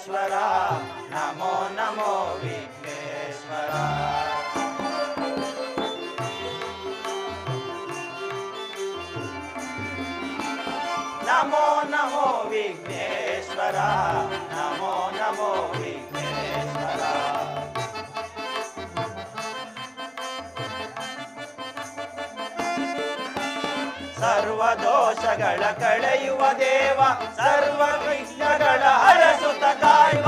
ವಿಘ್ನೇಶ್ವರ ನಮೋ ನಮೋ ವಿಘ್ನೇಶ್ವರ. ನಮೋ ನಮೋ ವಿಘ್ನೇಶ್ವರ ನಮೋ ನಮೋ ವಿಘ್ನೇಶ್ವರ. ಸರ್ವ ದೋಷಗಳ ಕಳೆಯುವ ದೇವ ಸರ್ವ ವಿಘ್ನಗಳ ಹರಸುತ್ತ ಕಾಯುವ.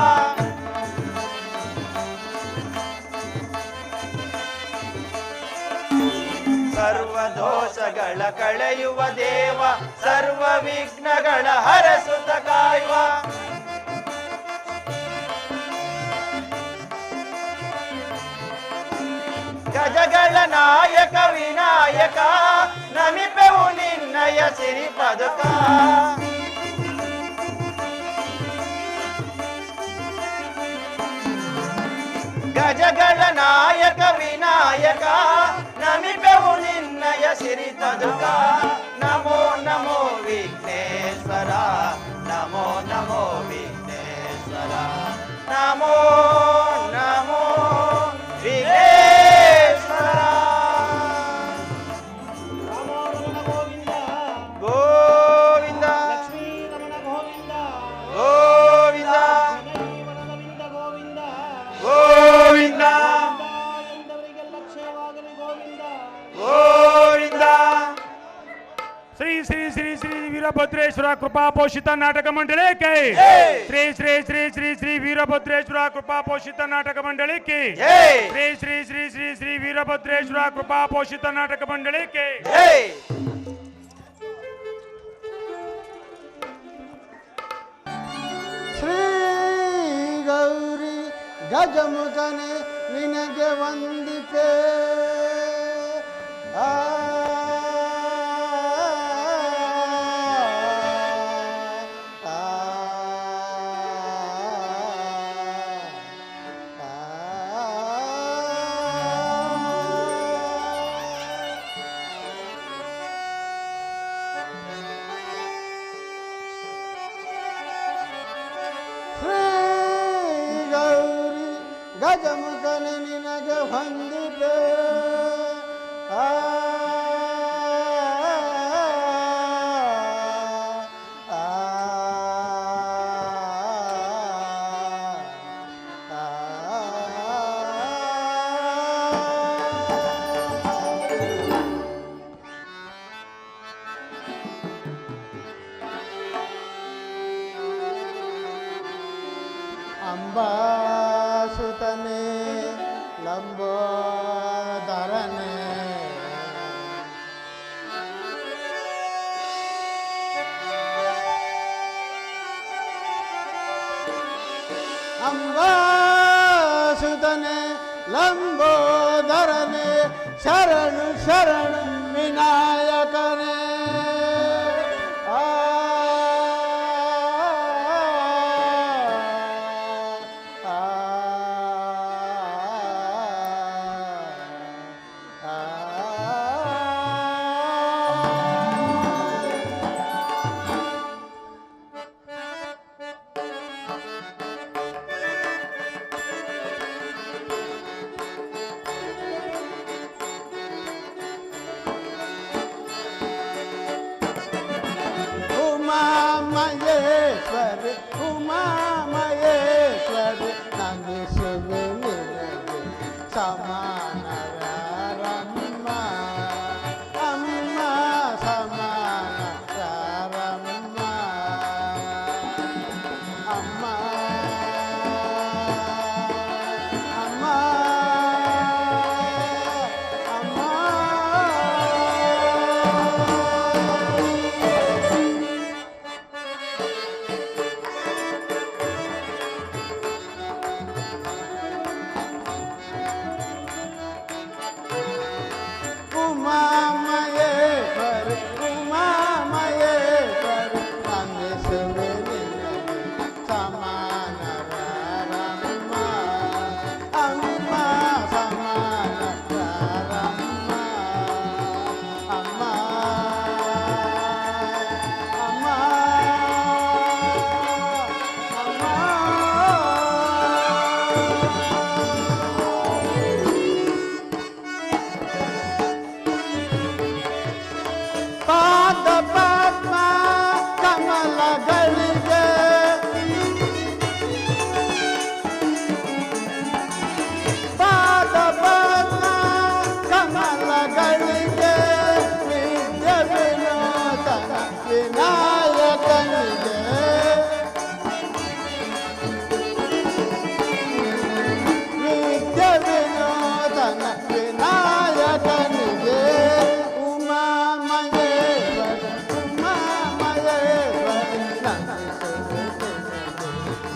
ಸರ್ವ ದೋಷಗಳ ಕಳೆಯುವ ದೇವ ಸರ್ವ ವಿಘ್ನಗಳ ಹರಸುತ್ತ ಕಾಯುವ. ಗಜಗಳ ನಾಯಕ ವಿನಾಯಕ ನಮಿಪೆವು ನಿನ್ನಯ ಸಿರಿ ಪದಕ. ಗಜಗಳ ನಾಯಕ ವಿನಾಯಕ ನಮಿಪೆವು ನಿನ್ನಯ ಸಿರಿ ಪದಕ. ನಮೋ ನಮೋ ವಿಘ್ನೇಶ್ವರ ನಮೋ ನಮೋ ವಿಘ್ನೇಶ್ವರ. ನಮೋ ನಮೋ ವಿಘ್ನೇಶ್ವರ. ರಾಮರಮಣ ಗೋವಿಂದ ಗೋವಿಂದ ಲಕ್ಷ್ಮೀ ರಮಣ ಗೋವಿಂದ ಗೋವಿಂದ ವರದವಿಂದ ಗೋವಿಂದ ಗೋವಿಂದ ಎಂದವರಿಗೆಲ್ಲ ಕ್ಷೇಮವಾಗಲಿ ಗೋವಿಂದ ಗೋವಿಂದ. ಶ್ರೀ ಶ್ರೀ ಶ್ರೀ ಶ್ರೀ ವೀರಭದ್ರೇಶ್ವರ ಕೃಪಾ ಪೋಷಿತ ನಾಟಕ ಮಂಡಳಿ ಕೈ. ಶ್ರೀ ಶ್ರೀ ಶ್ರೀ ಶ್ರೀ ಶ್ರೀ ವೀರಭದ್ರೇಶ್ವರ ಕೃಪಾ ಪೋಷಿತ ನಾಟಕ ಮಂಡಳಿ ಕೈ. ಶ್ರೀ ಶ್ರೀ ಶ್ರೀ ಶ್ರೀ ಶ್ರೀ ವೀರಭದ್ರೇಶ್ವರ ಕೃಪಾ ಪೋಷಿತ ನಾಟಕ ಮಂಡಳಿ ಕೈ. ಶ್ರೀ ಗೌರಿ ಗಜಮುಖನೆ ನಿನಗೆ ವಂದಿಪೆ. ಆ ಗಜಮುಖನೆ ನಿನಗೆ ವಂದಿಪೆ. ಆ ಅಂಬಾಸುತನೆ ಲಂಬೋದರನೆ ಅಂಬಾಸುತನೆ ಲಂಬೋದರನೆ ಶರಣು ಶರಣು ವಿನಾಯಕನೇ.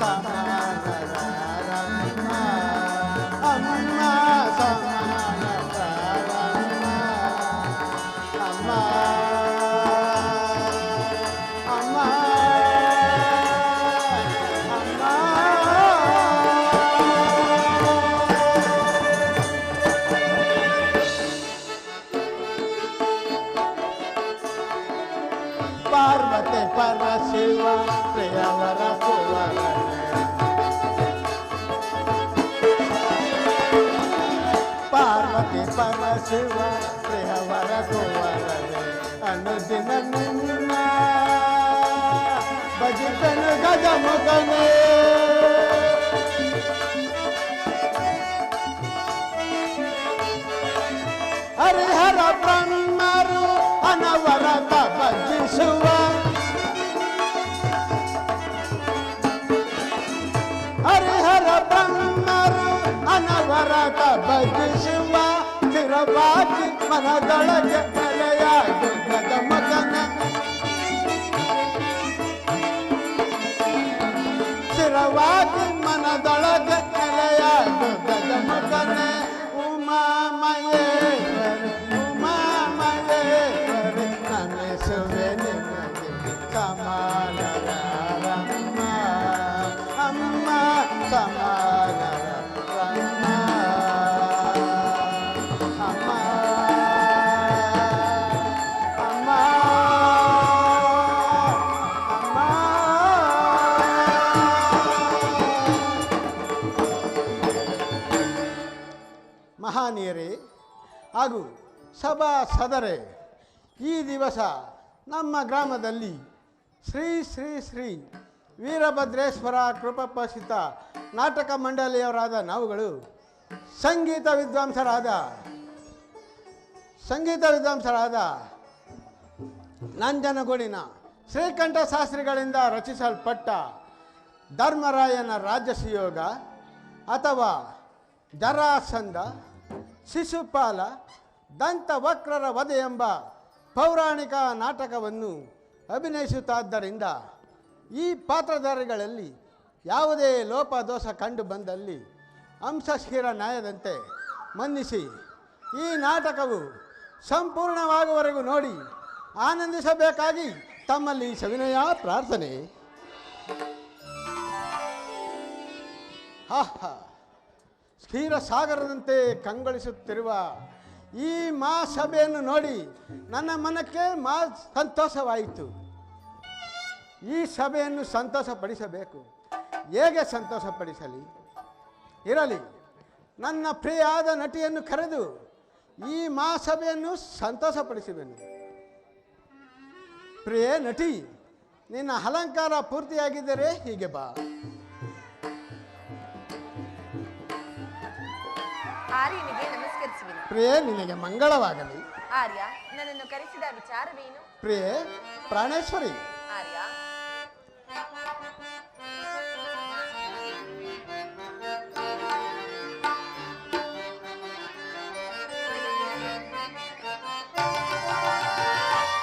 ಸಮಾನರಮ್ಮ ಅಮ್ಮ ಸಮಾನರಮ್ಮ ಅಮ್ಮ ಅಮ್ಮ ಪಾರ್ವತಿ ಪರಶಿವ ಪ್ರಿಯವರ ಕುವರನೆ ಪಾರ್ವತಿ ಪರಶಿವ ಪ್ರಿಯವರ ಕುವರನೆ ಅನುದಿನ ನಿನ್ನ ಭಜಿತನು ಗಜಮುಖನೇ ಹರಿಹರ ಬ್ರಹ್ಮರು ಅನವರತ ಭಜಿಸುವ ಹರಿಹರ ಬ್ರಹ್ಮರು ಅನವರತ ಭಜಿಸುವ ಸ್ಥಿರವಾಗಿ ಮನದೊಳಗೆ ನೆಲೆಯಾಗಿ ಗಜಮುಖನ ಸ್ಥಿರವಾಗಿ ಮನದೊಳಗೆ ನೆಲೆಯಾಗಿ ಗಜಮುಖನೆ ಉಮಾ ಮಹೇಶ್ವರಿ ನಮಿಸುವೆ ನಿನಗೆ ಸಮಾನರಮ್ಮ ಅಮ್ಮ ಸಮಾನರಮ್ಮ ಅಮ್ಮ ಅಮ್ಮ ಅಮ್ಮ ಮಹಾನೀಯರೇ ಹಾಗೂ ಸಭಾ ಸದರೇ, ಈ ದಿವಸ ನಮ್ಮ ಗ್ರಾಮದಲ್ಲಿ ಶ್ರೀ ಶ್ರೀ ಶ್ರೀ ವೀರಭದ್ರೇಶ್ವರ ಕೃಪೋಪಸಿತ ನಾಟಕ ಮಂಡಳಿಯವರಾದ ನಾವುಗಳು ಸಂಗೀತ ವಿದ್ವಾಂಸರಾದ ನಂಜನಗೂಡಿನ ಶ್ರೀಕಂಠ ಶಾಸ್ತ್ರಿಗಳಿಂದ ರಚಿಸಲ್ಪಟ್ಟ ಧರ್ಮರಾಯನ ರಾಜಸುಯೋಗ ಅಥವಾ ಜರಾಸಂಧ ಶಿಶುಪಾಲ ದಂತವಕ್ರರ ವಧೆ ಎಂಬ ಪೌರಾಣಿಕ ನಾಟಕವನ್ನು ಅಭಿನಯಿಸುತ್ತಾದ್ದರಿಂದ ಈ ಪಾತ್ರಧಾರಿಗಳಲ್ಲಿ ಯಾವುದೇ ಲೋಪದೋಷ ಕಂಡು ಬಂದಲ್ಲಿ ಅಂಶಶಿರ ನ್ಯಾಯದಂತೆ ಮನ್ನಿಸಿ ಈ ನಾಟಕವು ಸಂಪೂರ್ಣವಾಗುವವರೆಗೂ ನೋಡಿ ಆನಂದಿಸಬೇಕಾಗಿ ತಮ್ಮಲ್ಲಿ ಸವಿನಯ ಪ್ರಾರ್ಥನೆ. ಆಹಾ, ಕ್ಷೀರಸಾಗರದಂತೆ ಕಂಗೊಳಿಸುತ್ತಿರುವ ಈ ಮಹಾಸಭೆಯನ್ನು ನೋಡಿ ನನ್ನ ಮನಕ್ಕೆ ಸಂತೋಷವಾಯಿತು. ಈ ಸಭೆಯನ್ನು ಸಂತೋಷಪಡಿಸಬೇಕು. ಹೇಗೆ ಸಂತೋಷಪಡಿಸಲಿ? ಇರಲಿ, ನನ್ನ ಪ್ರಿಯಾದ ನಟಿಯನ್ನು ಕರೆದು ಈ ಮಹಾಸಭೆಯನ್ನು ಸಂತೋಷಪಡಿಸುವೆನು. ಪ್ರಿಯ ನಟಿ, ನಿನ್ನ ಅಲಂಕಾರ ಪೂರ್ತಿಯಾಗಿದ್ದರೆ ಹೀಗೆ ಬಾ. ಆರ್ಯನಿಗೆ ನಮಸ್ಕರಿಸುವೆನು. ಪ್ರಿಯೆ, ನಿನಗೆ ಮಂಗಳವಾಗಲಿ. ಆರ್ಯ, ನನ್ನನ್ನು ಕರೆಸಿದ ವಿಚಾರವೇನು? ಪ್ರಿಯೆ ಪ್ರಾಣೇಶ್ವರಿ. ಆರ್ಯ,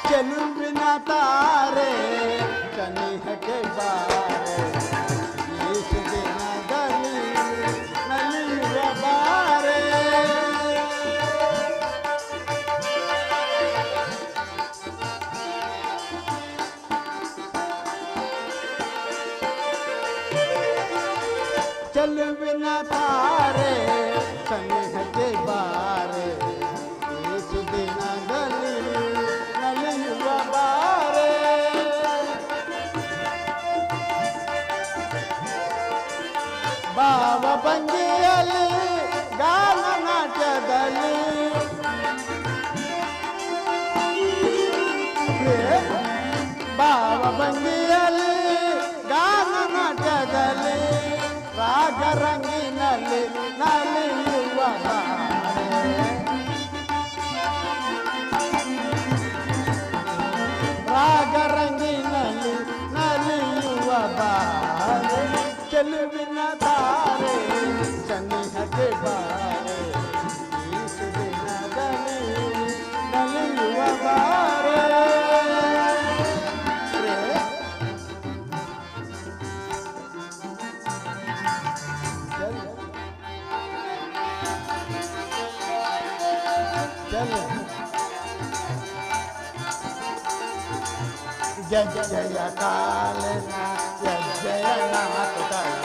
ಚೆಲುವಿನ ತಾರೆ ಕನಿಹಕ್ಕೆ ಬಾರೆ, ಈ ಸುದಿನದಲ್ಲಿ ನಲಿಯುವ ಬಾರೆ. ಚೆಲುವಿನ ತಾರೆ ಕನಿಹಕ್ಕೆ ಬಾರೆ, ಈ ಸುದಿನದಲ್ಲಿ ನಲಿಯುವ ಬಾರೆ. ಭಾವ ಭಂಗಿಯಲ್ಲಿ ಗಾನ ನಾಟ್ಯದಲ್ಲಿ ಭಾವ ಭಂಗಿಯಲ್ಲಿ ಗಾನ ನಾಟ್ಯದಲ್ಲಿ ರಾಗರಂಗಿನಲ್ಲಿ ನಲಿಯುವ ಬಾರೆ. ರಾಗರಂಗಿನಲ್ಲಿ ನಲಿಯುವ ಬಾರೆ. ಚೆಲುವಿನ ತಾರೆ ಸನಿಹಕ್ಕೆ ಬಾರೆ, ಈ ಸುದಿನದಲ್ಲಿ ನಲಿಯುವ ಬಾರೆ. ಜಯ ಜಯ ಕಾಲನ ಜಯ ಜಯ ನಾಟಕವೇ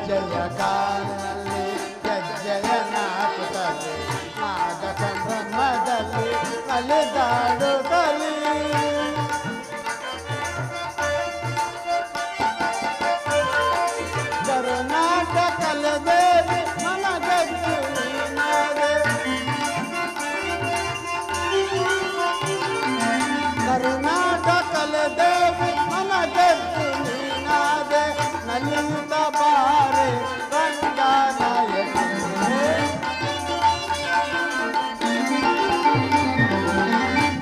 ಜಯ ಕಾಲನಲ್ಲಿ ಜಯ ನಾಟಕವೇ ನಾಗ ಸಂಭ್ರಮದಲ್ಲಿ ಅಲೆದಾಡುತ್ತಲೇ ಕರ್ನಾಟಕದ ದೇವಿ ಮನಗದ್ದು ನೀನಾದೆ ಕರ್ನಾಟಕದ ದೇವಿ ಮನಗದ್ದು ನೀನಾದೆ ನಲಿಯುತ್ತ ಬಾರೆ ರಂಗನಾಯಕಿ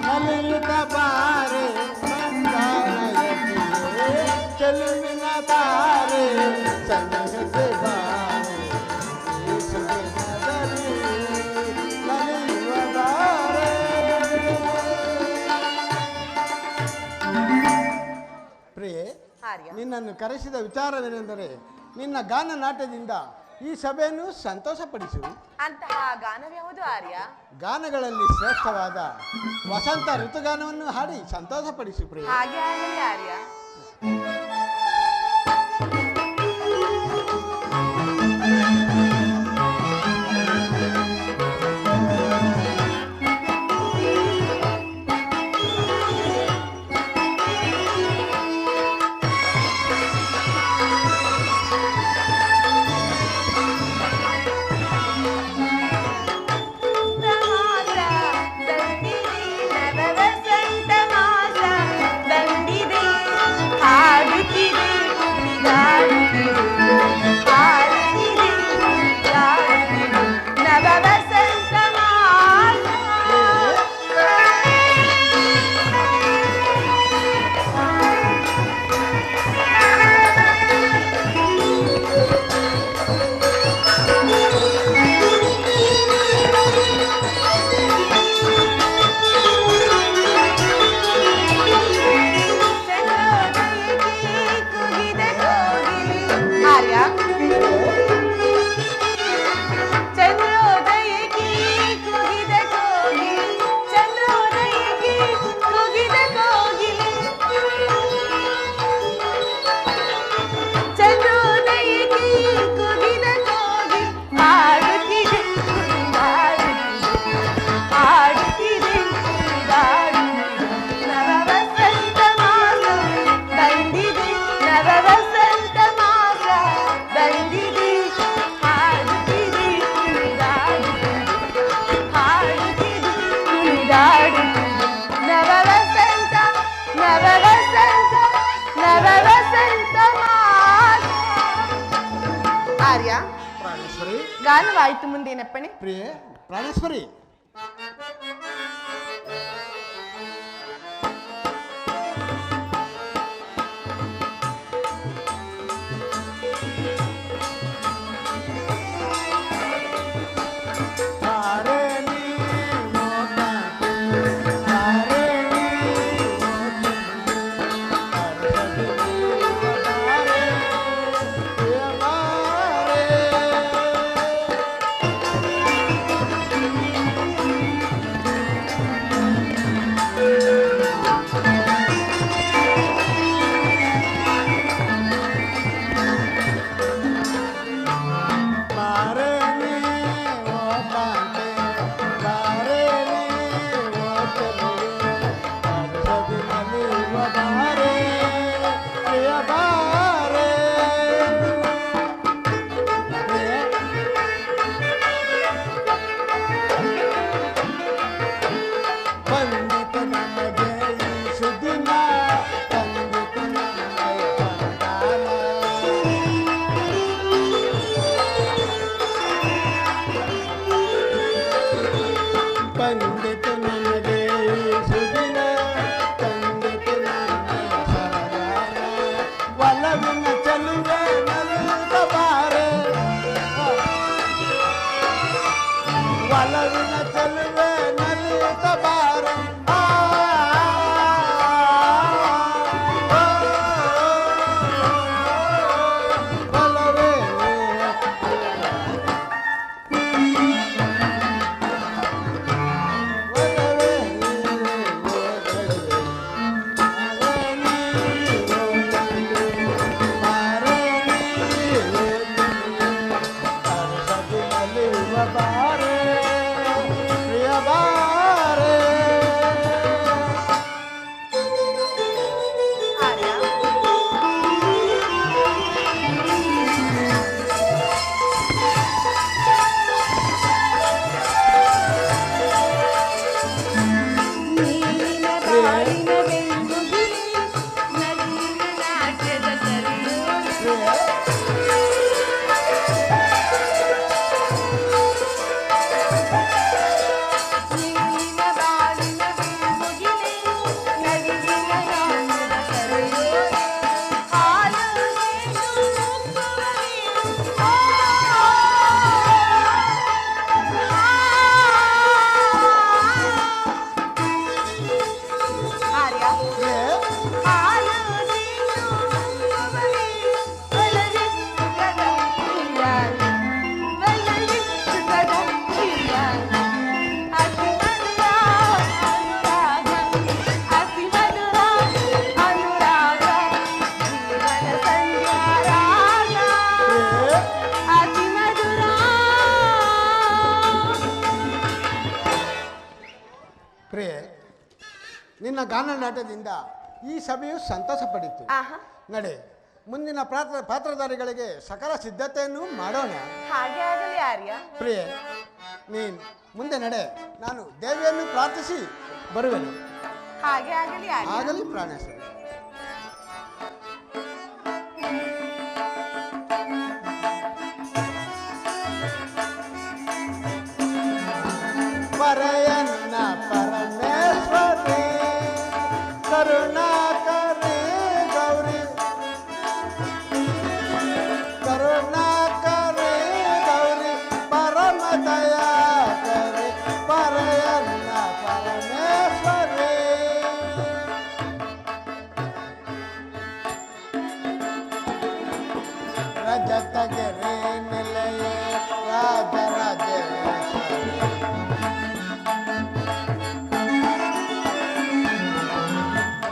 ನಲಿಯುತ್ತ ಬಾರೆ ರಂಗನಾಯಕಿ ಚೆಲುವಿನ ತಾರೆ ಸನ್ನಿಹಿತೆ ಬಾರೆ ಯೇಸುವಿನದಲ್ಲಿ ನಲಿಯುವ ಬಾರೆ. ಪ್ರಿಯೆ, ಆರ್ಯ ನಿನ್ನನ್ನು ಕರೆಸಿದ ವಿಚಾರವೇನೆಂದರೆ ನಿನ್ನ ಗಾನ ನಾಟ್ಯದಿಂದ ಈ ಸಭೆಯನ್ನು ಸಂತೋಷಪಡಿಸು. ಅಂತಹ ಗಾನವ್ಯಾವುದು ಆರ್ಯ? ಗಾನಗಳಲ್ಲಿ ಶ್ರೇಷ್ಠವಾದ ವಸಂತ ಋತುಗಾನವನ್ನು ಹಾಡಿ ಸಂತೋಷಪಡಿಸು ಪ್ರಿಯ. ಹಾಗೆ ಆಗಲಿ ಆರ್ಯ. ಆರ್ಯ, ಪ್ರಾಣೇಶ್ವರಿ. ಗಾನವಾಯಿತು, ಮುಂದೇನಪ್ಪಣೆ? ಪ್ರಿಯೆ ಪ್ರಾಣೇಶ್ವರಿ, ಗಾನನಾಟ್ಯದಿಂದ ಈ ಸಭೆಯು ಸಂತಸ ಪಡಿತು. ಆಹಾ, ನಡೆ, ಮುಂದಿನ ಪಾತ್ರಧಾರಿಗಳಿಗೆ ಸಕಲ ಸಿದ್ಧತೆಯನ್ನು ಮಾಡೋಣ. ಹಾಗೆ ಆಗಲಿ ಆರ್ಯ. ಪ್ರಿಯೆ, ನೀನು ಮುಂದೆ ನಡೆ, ನಾನು ದೇವಿಯನ್ನು ಪ್ರಾರ್ಥಿಸಿ ಬರುವೆನು. ಹಾಗೆ ಆಗಲಿ ಆರ್ಯ. ಆಗಲಿ ಪ್ರಾಣೇಶ್ವರ. ಪರಯನ್ನ ಪರಮೇಶ್ವರಿ ಕರುಣಾಕರಿ ಗೌರಿ ಕರುಣಾಕರಿ ಗೌರಿ ಪರಮ ದಯಾಕರಿ ಪರಯನ್ನ ಪರಮೇಶ್ವರಿ. ರಜತಗಿರಿ ನಿಲಯ ರಾಜರಾಜೇಶ್ವರಿ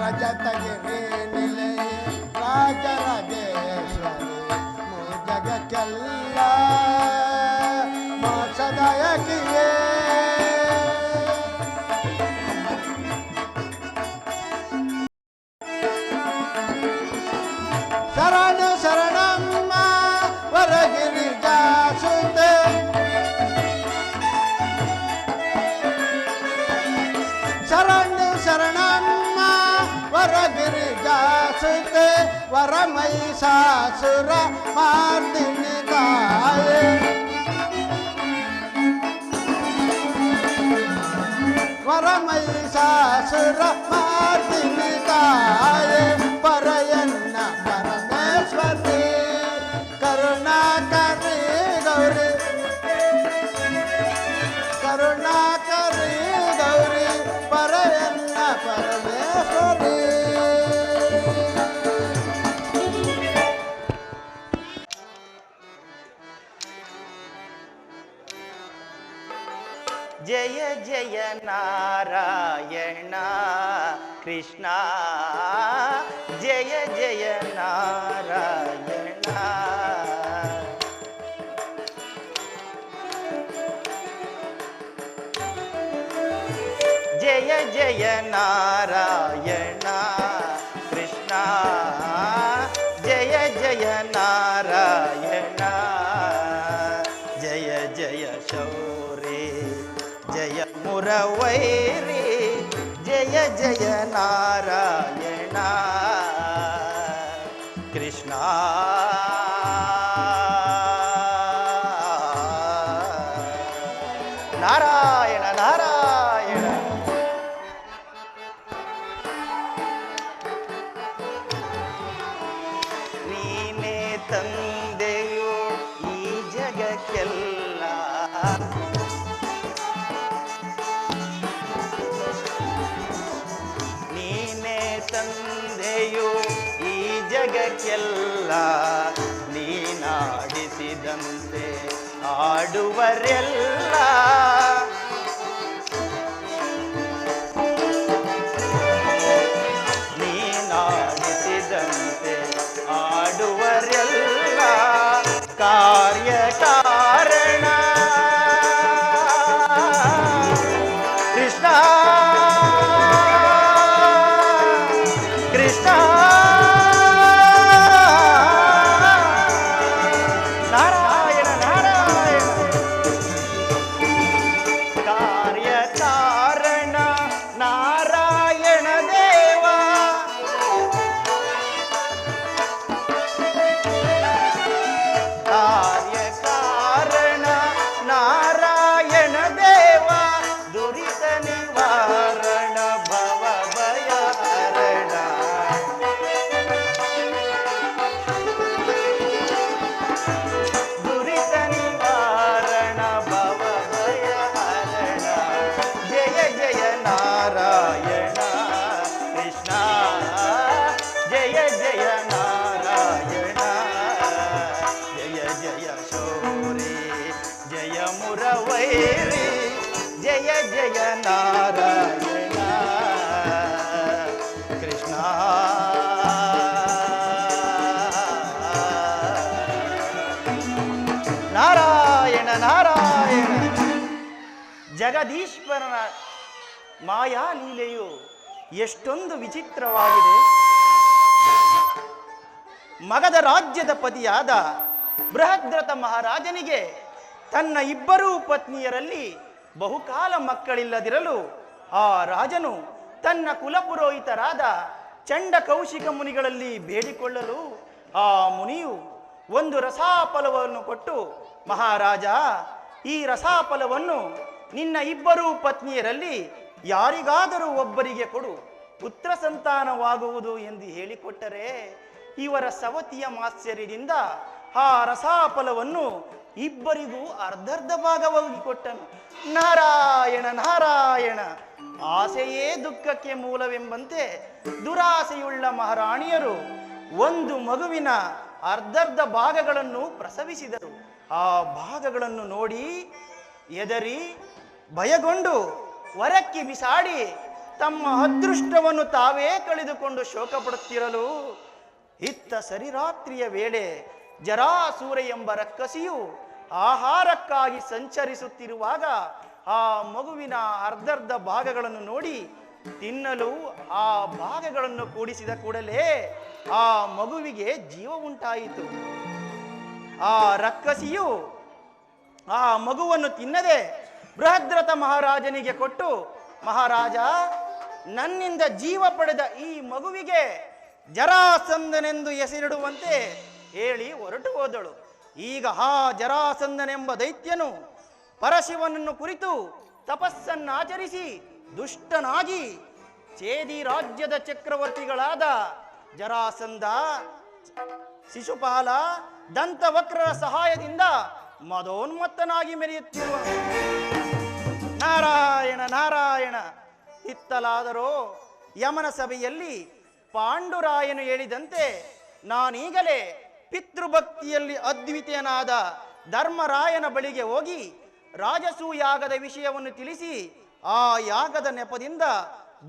ರಜತಗಿರಿ ನಿಲಯ ರಾಜರಾಜೇಶ್ವರಿ ಜಗಕ್ಕೆಲ್ಲ ಮೋಕ್ಷದಾಯಕಿಯೇ. ಶರಣು ಶರಣಮ್ಮ ವರಗಿರಿ ಜಾಸುತೆ ಶರಣು ಶರಣಮ್ಮ ವರಗಿರಿ ಜಾಸುತೆ ವರಮೈಸಾಸುರ ಮಾರ್ದಿನಿ ತಾಯೇ ವರಮೈಸಾಸುರ ಮಾರ್ದಿನಿ ತಾಯೇ ಪರಯನ್ನ ಪರಮೇಶ್ವರಿ ಕರುಣಾಕರಿ ಗೌರಿ ಕರುಣಾಕರಿ ಗೌರಿ ಪರಯನ್ನ ಪರಮೇಶ್ವರಿ. ಜಯ ಜಯ ನಾರಾಯಣ ಕೃಷ್ಣ ಜಯ ಜಯ ನಾರಾಯಣ. ಜಯ ಜಯ ನಾರಾಯಣ ಕೃಷ್ಣ ಜಯ ಜಯ ನಾರಾಯಣ. ಜಯ ಜಯ ಶೌರಿ ಜಯ ಮುರವೈರಿ ಜಯ ಜಯ ನಾರಾಯಣ ಕೃಷ್ಣ. ನಾರಾಯಣ ನಾರಾಯಣ. ನೀನೇ ತಂದೆಯೋ ಈ ಜಗಕ್ಕೆಲ್ಲ ನೀನೇ ತಂದೆಯೋ ಈ ಜಗಕ್ಕೆಲ್ಲ ನೀನಾಡಿಸಿದಂತೆ ಆಡುವರೆಲ್ಲ ನೀನಾಡಿಸಿದಂತೆ ಆಡುವರೆಲ್ಲ ಕಾರ್ಯ ಕಾರಣ ಕೃಷ್ಣ ಕೃಷ್ಣ. ನಾರಾಯಣ ನಾರಾಯಣ. ಕಾರ್ಯ ಕಾರಣ ನಾರಾಯಣ ದೇವ ಕಾರ್ಯ ಕಾರಣ ನಾರಾಯಣ ದೇವ ದುರಿತ ನಿವಾರಣ ಭವ ಭಯ ಹರಣ. ದುರಿತ ನಿವಾರಣ ಭವ ಭಯ ಹರಣ. ಜಯ ಜಯ ನಾರಾಯಣ ಕೃಷ್ಣ ಜಯ ಜಯ ನಾರಾಯಣ. ಜಯ ಜಯ ಶೌರಿ ಜಯ ಮುರವೈರಿ ಜಯ ಜಯ ನಾರಾಯಣ ಕೃಷ್ಣ. ನಾರಾಯಣ ನಾರಾಯಣ. ಜಗದೀಶ್ವರನ ಮಾಯಾ ಲೀಲೆಯು ಎಷ್ಟೊಂದು ವಿಚಿತ್ರವಾಗಿದೆ. ಮಗಧ ರಾಜ್ಯದ ಪತಿಯಾದ ಬೃಹದ್ರಥ ಮಹಾರಾಜನಿಗೆ ತನ್ನ ಇಬ್ಬರೂ ಪತ್ನಿಯರಲ್ಲಿ ಬಹುಕಾಲ ಮಕ್ಕಳಿಲ್ಲದಿರಲು ಆ ರಾಜನು ತನ್ನ ಕುಲಪುರೋಹಿತರಾದ ಚಂಡ ಕೌಶಿಕ ಮುನಿಗಳಲ್ಲಿ ಬೇಡಿಕೊಳ್ಳಲು ಆ ಮುನಿಯು ಒಂದು ರಸಾಫಲವನ್ನು ಕೊಟ್ಟು, ಮಹಾರಾಜ, ಈ ರಸಾಫಲವನ್ನು ನಿನ್ನ ಇಬ್ಬರೂ ಪತ್ನಿಯರಲ್ಲಿ ಯಾರಿಗಾದರೂ ಒಬ್ಬರಿಗೆ ಕೊಡು, ಪುತ್ರ ಸಂತಾನವಾಗುವುದು ಎಂದು ಹೇಳಿಕೊಟ್ಟರೆ ಇವರ ಸವತಿಯ ಮಾತ್ಸರ್ಯದಿಂದ ಆ ರಸಾಫಲವನ್ನು ಇಬ್ಬರಿಗೂ ಅರ್ಧರ್ಧ ಭಾಗವಾಗಿ ಕೊಟ್ಟನು. ನಾರಾಯಣ ನಾರಾಯಣ. ಆಸೆಯೇ ದುಃಖಕ್ಕೆ ಮೂಲವೆಂಬಂತೆ ದುರಾಸೆಯುಳ್ಳ ಮಹಾರಾಣಿಯರು ಒಂದು ಮಗುವಿನ ಅರ್ಧರ್ಧ ಭಾಗಗಳನ್ನು ಪ್ರಸವಿಸಿದರು. ಆ ಭಾಗಗಳನ್ನು ನೋಡಿ ಎದರಿ ಭಯಗೊಂಡು ಹೊರಕ್ಕೆ ಬಿಸಾಡಿ ತಮ್ಮ ಅದೃಷ್ಟವನ್ನು ತಾವೇ ಕಳೆದುಕೊಂಡು ಶೋಕ ಪಡುತ್ತಿರಲು, ಇತ್ತ ಸರಿರಾತ್ರಿಯ ವೇಳೆ ಜರಾಸೂರ ಎಂಬ ರಕ್ಕಸಿಯು ಆಹಾರಕ್ಕಾಗಿ ಸಂಚರಿಸುತ್ತಿರುವಾಗ ಆ ಮಗುವಿನ ಅರ್ಧರ್ಧ ಭಾಗಗಳನ್ನು ನೋಡಿ ತಿನ್ನಲು ಆ ಭಾಗಗಳನ್ನು ಕೂಡಿಸಿದ ಕೂಡಲೇ ಆ ಮಗುವಿಗೆ ಜೀವ ಉಂಟಾಯಿತು. ಆ ರಕ್ಕಸಿಯು ಆ ಮಗುವನ್ನು ತಿನ್ನದೆ ಬೃಹದ್ರಥ ಮಹಾರಾಜನಿಗೆ ಕೊಟ್ಟು, ಮಹಾರಾಜ, ನನ್ನಿಂದ ಜೀವ ಪಡೆದ ಈ ಮಗುವಿಗೆ ಜರಾಸಂಧನೆಂದು ಹೆಸರಿಡುವಂತೆ ಹೇಳಿ ಹೊರಟು ಹೋದಳು. ಈಗ ಆ ಜರಾಸಂಧನೆಂಬ ದೈತ್ಯನು ಪರಶಿವನನ್ನು ಕುರಿತು ತಪಸ್ಸನ್ನಾಚರಿಸಿ ದುಷ್ಟನಾಗಿ ಚೇದಿ ರಾಜ್ಯದ ಚಕ್ರವರ್ತಿಗಳಾದ ಜರಾಸಂಧ, ಶಿಶುಪಾಲ, ದಂತವಕ್ರರ ಸಹಾಯದಿಂದ ಮದೋನ್ಮತ್ತನಾಗಿ ಮೆರೆಯುತ್ತಿರುವ ನಾರಾಯಣ ನಾರಾಯಣ. ಇತ್ತಲಾದರೋ ಯಮನ ಸಭೆಯಲ್ಲಿ ಪಾಂಡುರಾಯನು ಹೇಳಿದಂತೆ ನಾನೀಗಲೇ ಪಿತೃಭಕ್ತಿಯಲ್ಲಿ ಅದ್ವಿತೀಯನಾದ ಧರ್ಮರಾಯನ ಬಳಿಗೆ ಹೋಗಿ ರಾಜಸೂಯಾಗದ ವಿಷಯವನ್ನು ತಿಳಿಸಿ ಆ ಯಾಗದ ನೆಪದಿಂದ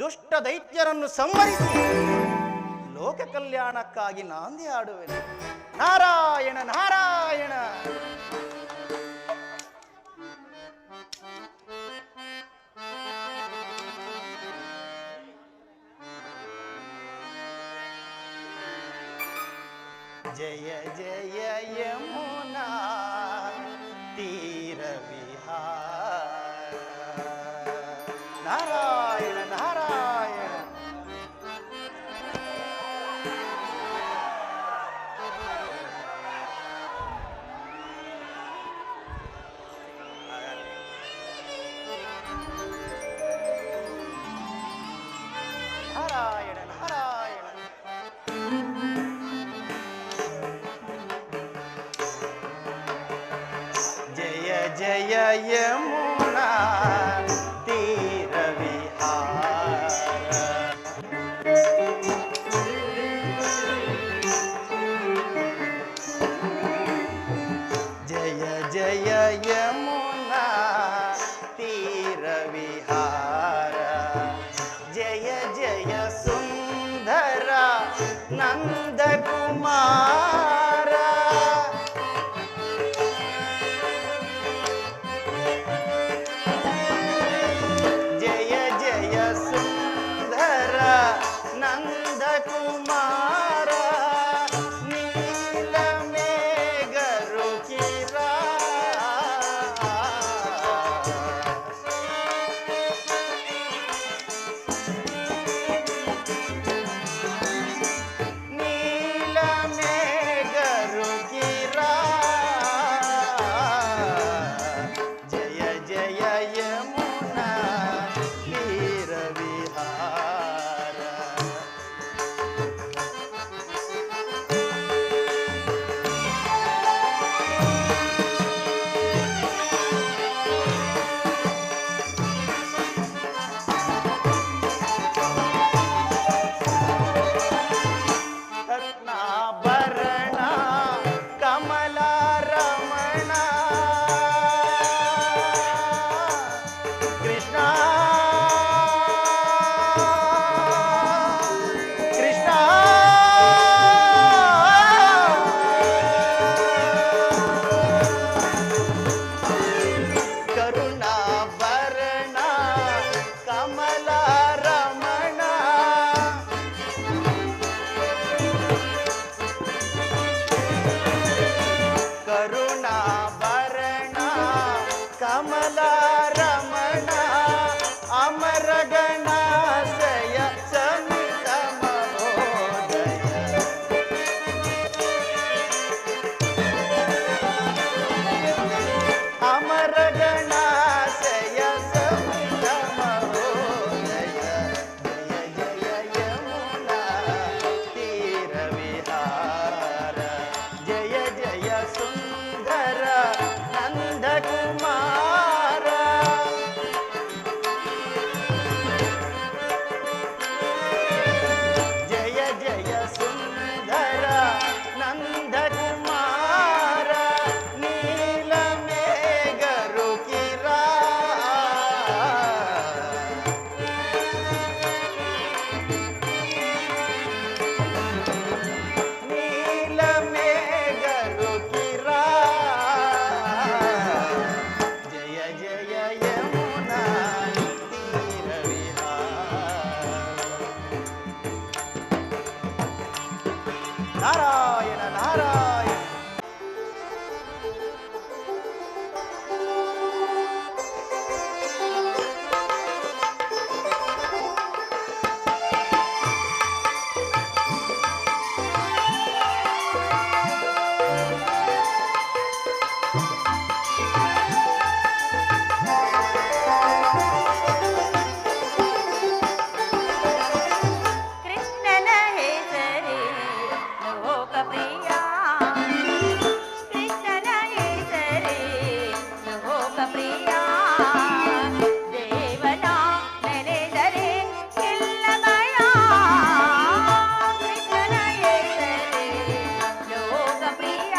ದುಷ್ಟ ದೈತ್ಯರನ್ನು ಸಂಹರಿಸಿ ಲೋಕ ಕಲ್ಯಾಣಕ್ಕಾಗಿ ನಾಂದಿ ಆಡುವೆನು. ನಾರಾಯಣ ನಾರಾಯಣ. ಜಯ ಜಯ ಯಮುನಾ ತೀರ ವಿಹಾರ. ನಾರಾಯಣ ನಾರಾಯಣ. ನಾರಾಯಣ ನಾರಾಯಣ. ಜಯ ಜಯ ಯಮುನಾ ತೀರ ವಿಹಾರ. ಜಯ ಜಯ ಯಮುನಾ ತೀರ ವಿಹಾರ. ಜಯ ಜಯ ಸುಂದರ ನಂದಕುಮಾರ. ಜಯ ಜಯ ಸುಂದರ ನಂದಕುಮಾರ. ನೀಲ ಮೇಘರು ಕಿರ. ನೀಲ ಮೇಘರು ಕಿರ. ಜಯ ಜಯ ಯಮುನಾ ತೀರ ವಿಹಾರ. ನಾರಾಯಣ ನಾರಾಯಣ. ಕೃಷ್ಣನ ಹೆಸರೇ ಲೋಕಪ್ರಿಯ, ಕೃಷ್ಣನ ಹೆಸರೇ ಲೋಕಪ್ರಿಯ. ದೇವನ ನೆನೆದರೆ ಎಲ್ಲ ಭಯ, ಕೃಷ್ಣನ ಹೆಸರೇ ಲೋಕಪ್ರಿಯ.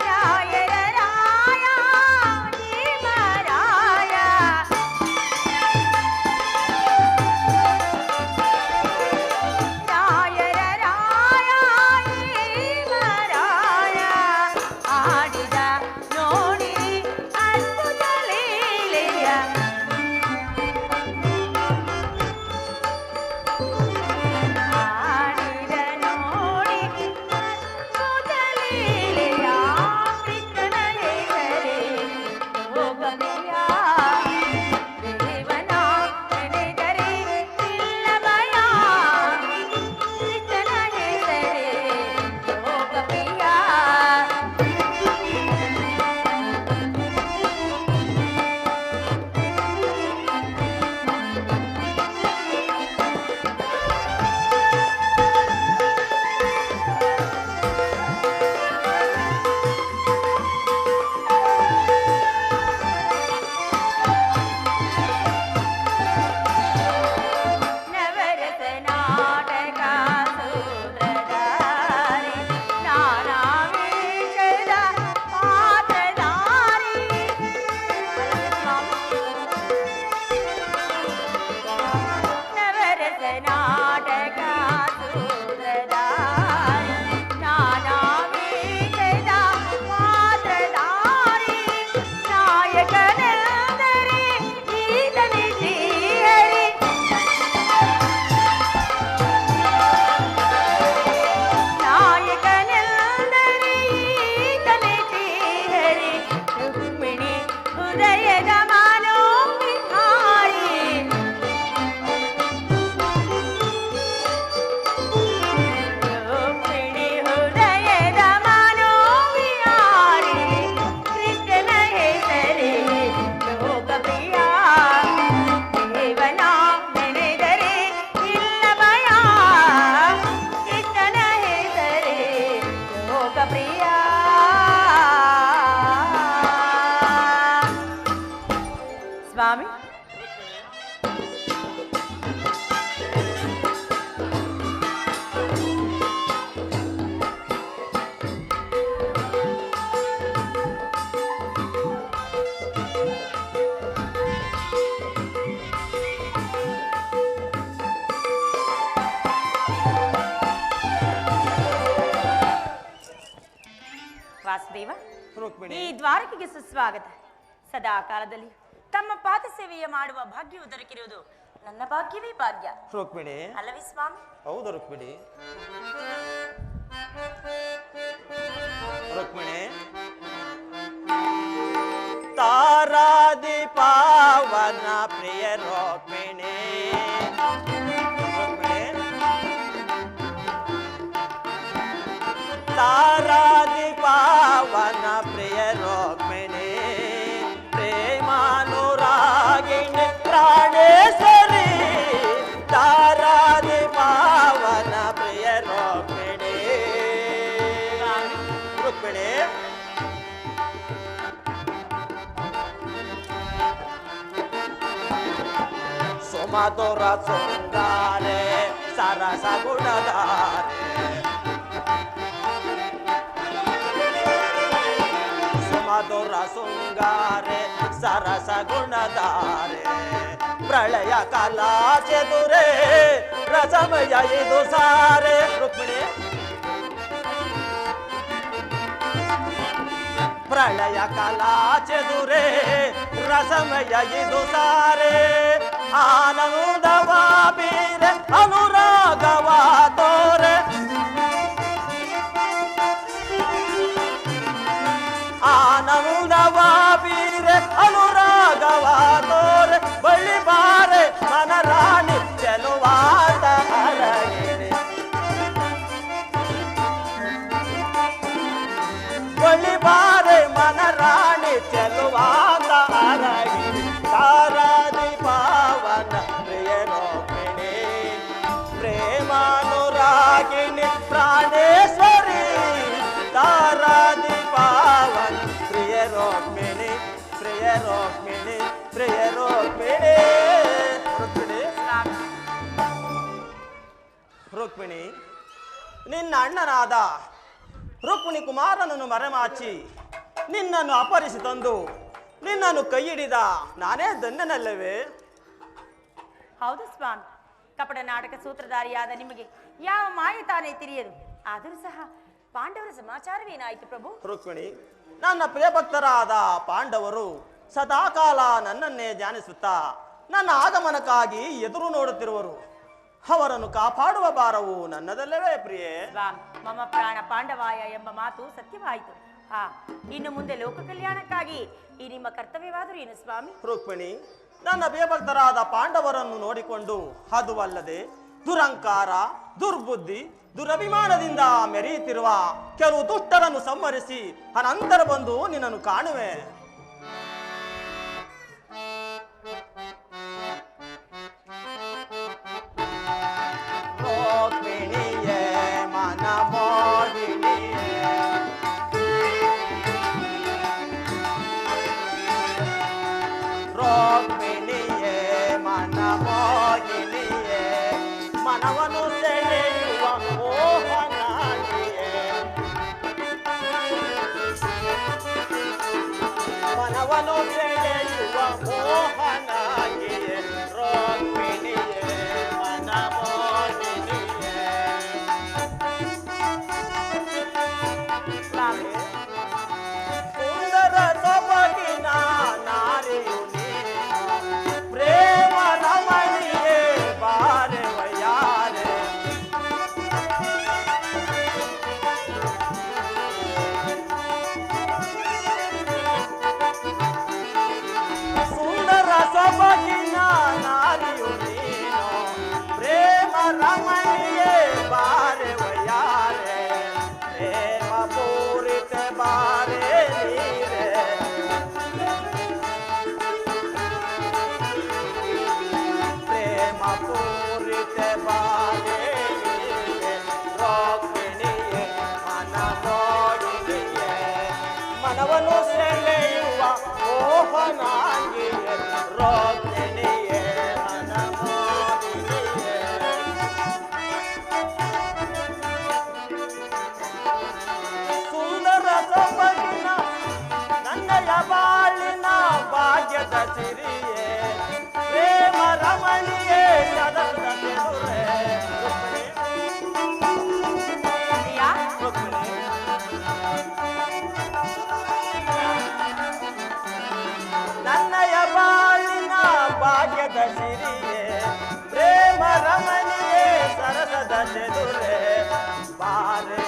ರಾಯರ ರಾಯ ಭೀಮರಾಯ, ರಾಯರ ರಾಯ ಭೀಮರಾಯ. ಆಡಿದ ನೋಡಿ ಅದ್ಭುತ ಲೀಲೆಯ, ಆಡಿದ ನೋಡಿ ಅದ್ಭುತ ಲೀಲೆಯ. ಕೃಷ್ಣನ ಹೆಸರೇ ಲೋಕಪ್ರಿಯ, ದೇವನ ನೆನೆದರೆ ಇಲ್ಲ ಭಯ, ಕೃಷ್ಣನ ಹೆಸರೇ ಲೋಕಪ್ರಿಯ. ನವರಸ ನಾಟಕ ಸೂತ್ರಧಾರಿ, ನಾನಾ ವೇಷದ ಪಾತ್ರಧಾರಿ. ನವರಸ ನಾಟಕ ಸೂತ್ರಧಾರಿ, ನಾನಾ ವೇಷದ ಪಾತ್ರಧಾರಿ. ನಾಯಕನೆಂದರೆ ಈತನೇ ಶ್ರೀಹರಿ, ನಾಯಕನೆಂದರೆ ಈತನೇ ಶ್ರೀಹರಿ. ರುಕ್ಮಿಣಿ ಹೃದಯದ ಮನೋವಿಹಾರಿ, ರುಕ್ಮಿಣಿ ಹೃದಯದ ಮನೋವಿಹಾರಿ. ಕೃಷ್ಣನ ಹೆಸರೇ ಲೋಕಪ್ರಿಯ, ದೇವನ ನೆನೆದರೆ ಇಲ್ಲ ಭಯ, ಕೃಷ್ಣನ ಹೆಸರೇ ಲೋಕಪ್ರಿಯ. ಸ್ವಾಮಿ, ವಾಸುದೇವ, ರುಕ್ಮಿಣಿ ಈ ದ್ವಾರಕೆಗೆ ಸುಸ್ವಾಗತ. ಸದಾ ಕಾಲದಲ್ಲಿ ತಮ್ಮ ಪಾದ ಸೇವೆಯ ಮಾಡುವ ಭಾಗ್ಯವು ದೊರಕಿರುವುದು ನನ್ನ ಭಾಗ್ಯವೇ ಭಾಗ್ಯ ರುಕ್ಮಿಣಿ. ಅಲ್ಲವೇ ಸ್ವಾಮಿ? ಹೌದು ರುಕ್ಮಿಣಿ. ರುಕ್ಮಿಣಿ, ತಾರಾದಿ ಪಾವನ ಪ್ರಿಯ ರುಕ್ಮಿಣಿ. ರುಕ್ಮಿಣಿ, ತಾರಾದಿ ಪಾವನ ಪ್ರಿಯ ರುಕ್ಮಿಣಿ. ಪ್ರೇಮಾನುರಾಗಿಣಿ ಪ್ರಾಣೇಶ್ವರಿ, ತಾರಾದಿ ಪಾವನ ಪ್ರಿಯ ರುಕ್ಮಿಣಿ. ರುಕ್ಮಿಣಿ, ಸುಮಧುರ ಸುಂದಾರೆ ಸರಸ ಗುಣದಾರೆ, ಸುಮಧುರ ಸುಂಗಾರೆ ಸರಸ ಗುಣದಾರೆ. ಪ್ರಳಯ ಕಲಾ ಚದುರೆ ರಸಮಯ ಇದು ಸಾರೆ ರುಕ್ಮಿಣಿ ಪ್ರಳಯ ಕಲಾ ಚದುರೆ ರಸಮಯ ಇದು ಸಾರೆ ಆನಂದವ ಬೀರೆ ಅನುರಾಗವ ತೋರೆ ಆನಂದವ ಬೀರೆ ಅನುರಾಗವ ತೋರೆ ಬಳಿ ಬಾರೆ ಮನರಾಣಿ ಚೆಲುವಾದ ಅರಗಿಣಿ ಬಳಿ ಬಾರೆ ಮನರಾಣಿ ಚೆಲುವಾದ ಅರಗಿಣಿ ತಾರಾದಿ ಪಾವನ ಪ್ರಿಯ ರೋಹಿಣಿ ಪ್ರೇಮಾನುರಾಗಿಣಿ ಪ್ರಾಣೇಶ್ವರಿ ತಾರಾದಿ ಪಾವನ ಪ್ರಿಯ ರೋಹಿಣಿ ಪ್ರಿಯ ರೋಹಿಣಿ ಪ್ರಿಯ ರೋಹಿಣಿ ರುಕ್ಮಿಣಿ ರುಕ್ಮಿಣಿ ನಿನ್ನ ಅಣ್ಣನಾದ ರುಕ್ಮಿಣಿ ಕುಮಾರನನ್ನು ಮರೆಮಾಚಿ ನಿನ್ನನ್ನು ಅಪಹರಿಸಿ ತಂದು ನಿನ್ನನ್ನು ಕೈ ಹಿಡಿದ ನಾನೇ ಧನ್ಯನಲ್ಲವೇ? ಹೌದು ಸ್ವಾಮಿ, ಕಪಟ ನಾಟಕ ಸೂತ್ರಧಾರಿಯಾದ ನಿಮಗೆ ಯಾವ ಮಾಯೆ ತಾನೇ ತಿಳಿಯದು. ಆದರೂ ಸಹ ಪಾಂಡವರ ಸಮಾಚಾರವೇನಾಯಿತು ಪ್ರಭು? ರುಕ್ಮಿಣಿ, ನನ್ನ ಪ್ರಿಯಭಕ್ತರಾದ ಪಾಂಡವರು ಸದಾಕಾಲ ನನ್ನನ್ನೇ ಧ್ಯಾನಿಸುತ್ತಾ ನನ್ನ ಆಗಮನಕ್ಕಾಗಿ ಎದುರು ನೋಡುತ್ತಿರುವರು. ಅವರನ್ನು ಕಾಪಾಡುವ ಭಾರವು ನನ್ನದಲ್ಲವೇ ಪ್ರಿಯೆ? ಸ್ವಾಮಿ, ಮಮ ಪ್ರಾಣ ಪಾಂಡವಾಯ ಎಂಬ ಮಾತು ಸತ್ಯವಾಯಿತು. ಇನ್ನು ಮುಂದೆ ಲೋಕ ಕಲ್ಯಾಣಕ್ಕಾಗಿ ಈ ನಿಮ್ಮ ಕರ್ತವ್ಯವಾದರೂ ಏನು ಸ್ವಾಮಿ? ರುಕ್ಮಿಣಿ, ನನ್ನ ಪ್ರಿಯಭಕ್ತರಾದ ಪಾಂಡವರನ್ನು ನೋಡಿಕೊಂಡು ಅದು ಅಲ್ಲದೆ ದುರಂಕಾರ, ದುರ್ಬುದ್ಧಿ, ದುರಭಿಮಾನದಿಂದ ಮೆರೆಯುತ್ತಿರುವ ಕೆಲವು ದುಷ್ಟರನ್ನು ಸಂಹರಿಸಿ ಅನಂತರ ಬಂದು ನಿನ್ನನ್ನು ಕಾಣುವೆ. ರೋಹಿಣಿಯೇ ಮನಮೋಹಿಣಿಯೇ ರೋಹಿಣಿಯೇ ಮನಮೋಹಿಣಿಯೇ ಮನವನ್ನು ಸೆಳೆಯುವ ಮೋಹನಾಗಿಯೇ ಮನವನ್ನು ಸೆಳೆಯುವ ಮೋಹನಾಗಿಯೇ ರೋಹಿಣಿಯೇ ಮನಮೋಹಿಣಿಯೇ ಸುಂದರ ಸೊಬಗಿನ ನಾರಿಯು ಪ್ರೇಮ ರಮಣಿಯೇ ಬಾರೆ ವಯಾರೆ ಸುಂದರ ಸೊಬಗಿನ ನಾರಿಯು ನೀನು ಪ್ರೇಮ ರಮಣಿಯೇ ಬಾರೆ ವಯಾರೆ ಪ್ರೇಮ ಪೂರಿತ ಬಾರೆ ನೀರೆ ಪ್ರೇಮ ಪೂರಿತ ಬಾರೆ ನೀರೆ ರೋಹಿಣಿಯೇ ಮನಮೋಹಿಣಿಯೇ ಮನವನ್ನು ಸೆಳೆಯುವ ಮೋಹನಾಗಿಯೇ ರೋಹಿಣಿಯೇ ಮನಮೋಹಿಣಿಯೇ ಸುಂದರ ಸೊಬಗಿನ ನನ್ನಯ ಬಾಳಿನ ಭಾಗ್ಯದ ಸಿರಿಯೇ ಪ್ರೇಮ ರಮಣಿಯೇ ಸದದ ಎದುರೇ ಪ್ರಿಯಾ, ರುಕ್ಮಿಣಿ ನನ್ನಯ ಬಾಳಿನ ಭಾಗ್ಯದ ಸಿರಿಯೇ ಪ್ರೇಮ ರಮಣಿಯೇ ಸರಸದ ಚೆದುರೆ ಬಾರೆ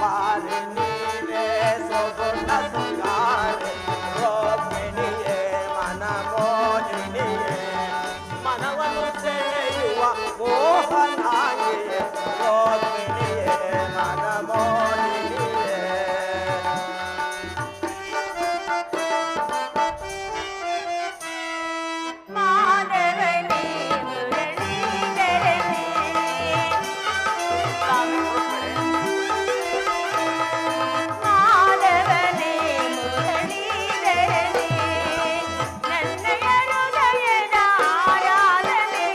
ಬಾರೆ ನೀರೇ ಸೊಗನ ಸುಂಗಾರೆ ರೋಹಿಣಿಯೇ ಮನಮೋಹಿಣಿಯೇ ಮನವನ್ನು ಸೆಳೆಯುವ ಮೋಹನಾಗಿಯೇ ರೋಹಿಣಿಯೇ ಮನಮೋಹಿಣಿಯೇ ಮಾಧವನೇ ಮುರಳೀಧರನೇ. ಮಾಧವನೇ ಮುರಳೀಧರನೇ, ನನ್ನಯ ಹೃದಯದ ಆರಾಧನೆ.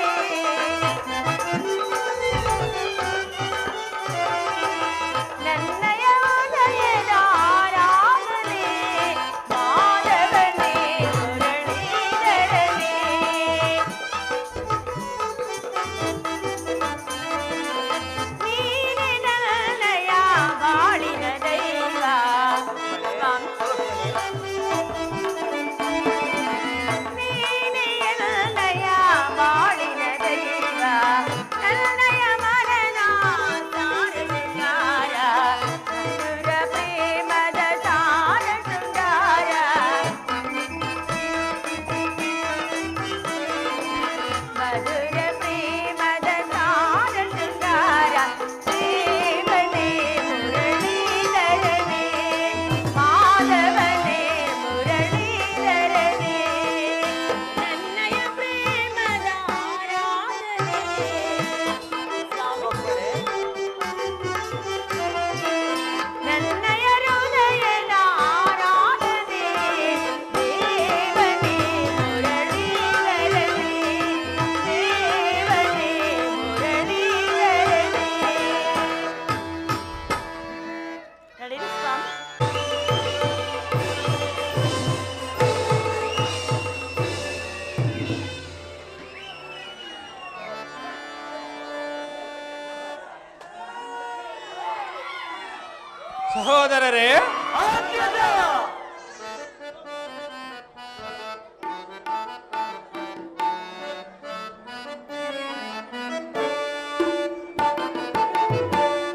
ಸಹೋದರರೇ,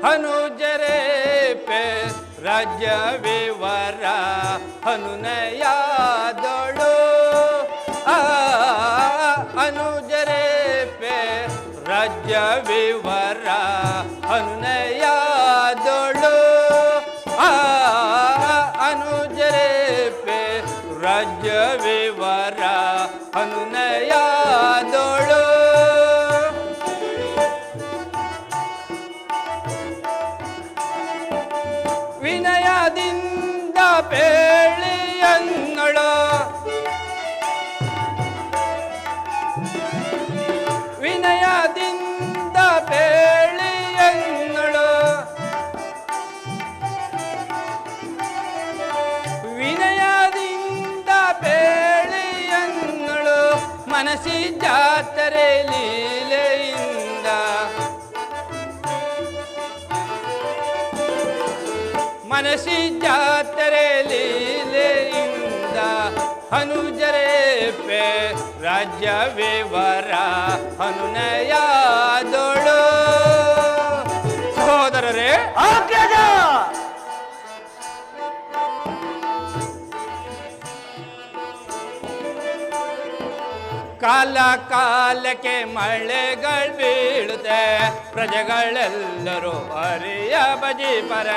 ಅನುಜರೇ ಪೆ ರಾಜ್ಯ ವಿವರ ಅನುನಯದೊಳು ಅನುಜರೇ ಪೆ ರಾಜ್ಯ ವಿವರ ಅನುನಯದೊಳು ಅನುಜರೇ ಪೆ ರಾಜ್ಯ ವಿವರ ಅನುನಯದೊಳು ವಿನಯದಿಂದ ಪೇಳಿಯನ್ನಳು ವಿನಯದಿಂದ ಪೇಳಿಯನ್ನಳು ವಿನಯದಿಂದ ಪೇಳಿಯನ್ನಳು ಮನಸ್ಸಿ ಜಾತರೆ ಲೀಲೆಯಿಂದ ಮನಸ್ಸಿ ಜಾತರೆ ಲೀಲೆಯಿಂದ ಅನುಜರೇ ಪೆ ರಾಜ್ಯ ವಿವರ ಅನುನಯದೊಳು ಸಹೋದರರೇ, ಕಾಲ ಕಾಲಕ್ಕೆ ಮಳೆಗಳು ಬೀಳುತ್ತೆ, ಪ್ರಜೆಗಳೆಲ್ಲರೂ ಅರಿಯ ಬಜಿ ಪರ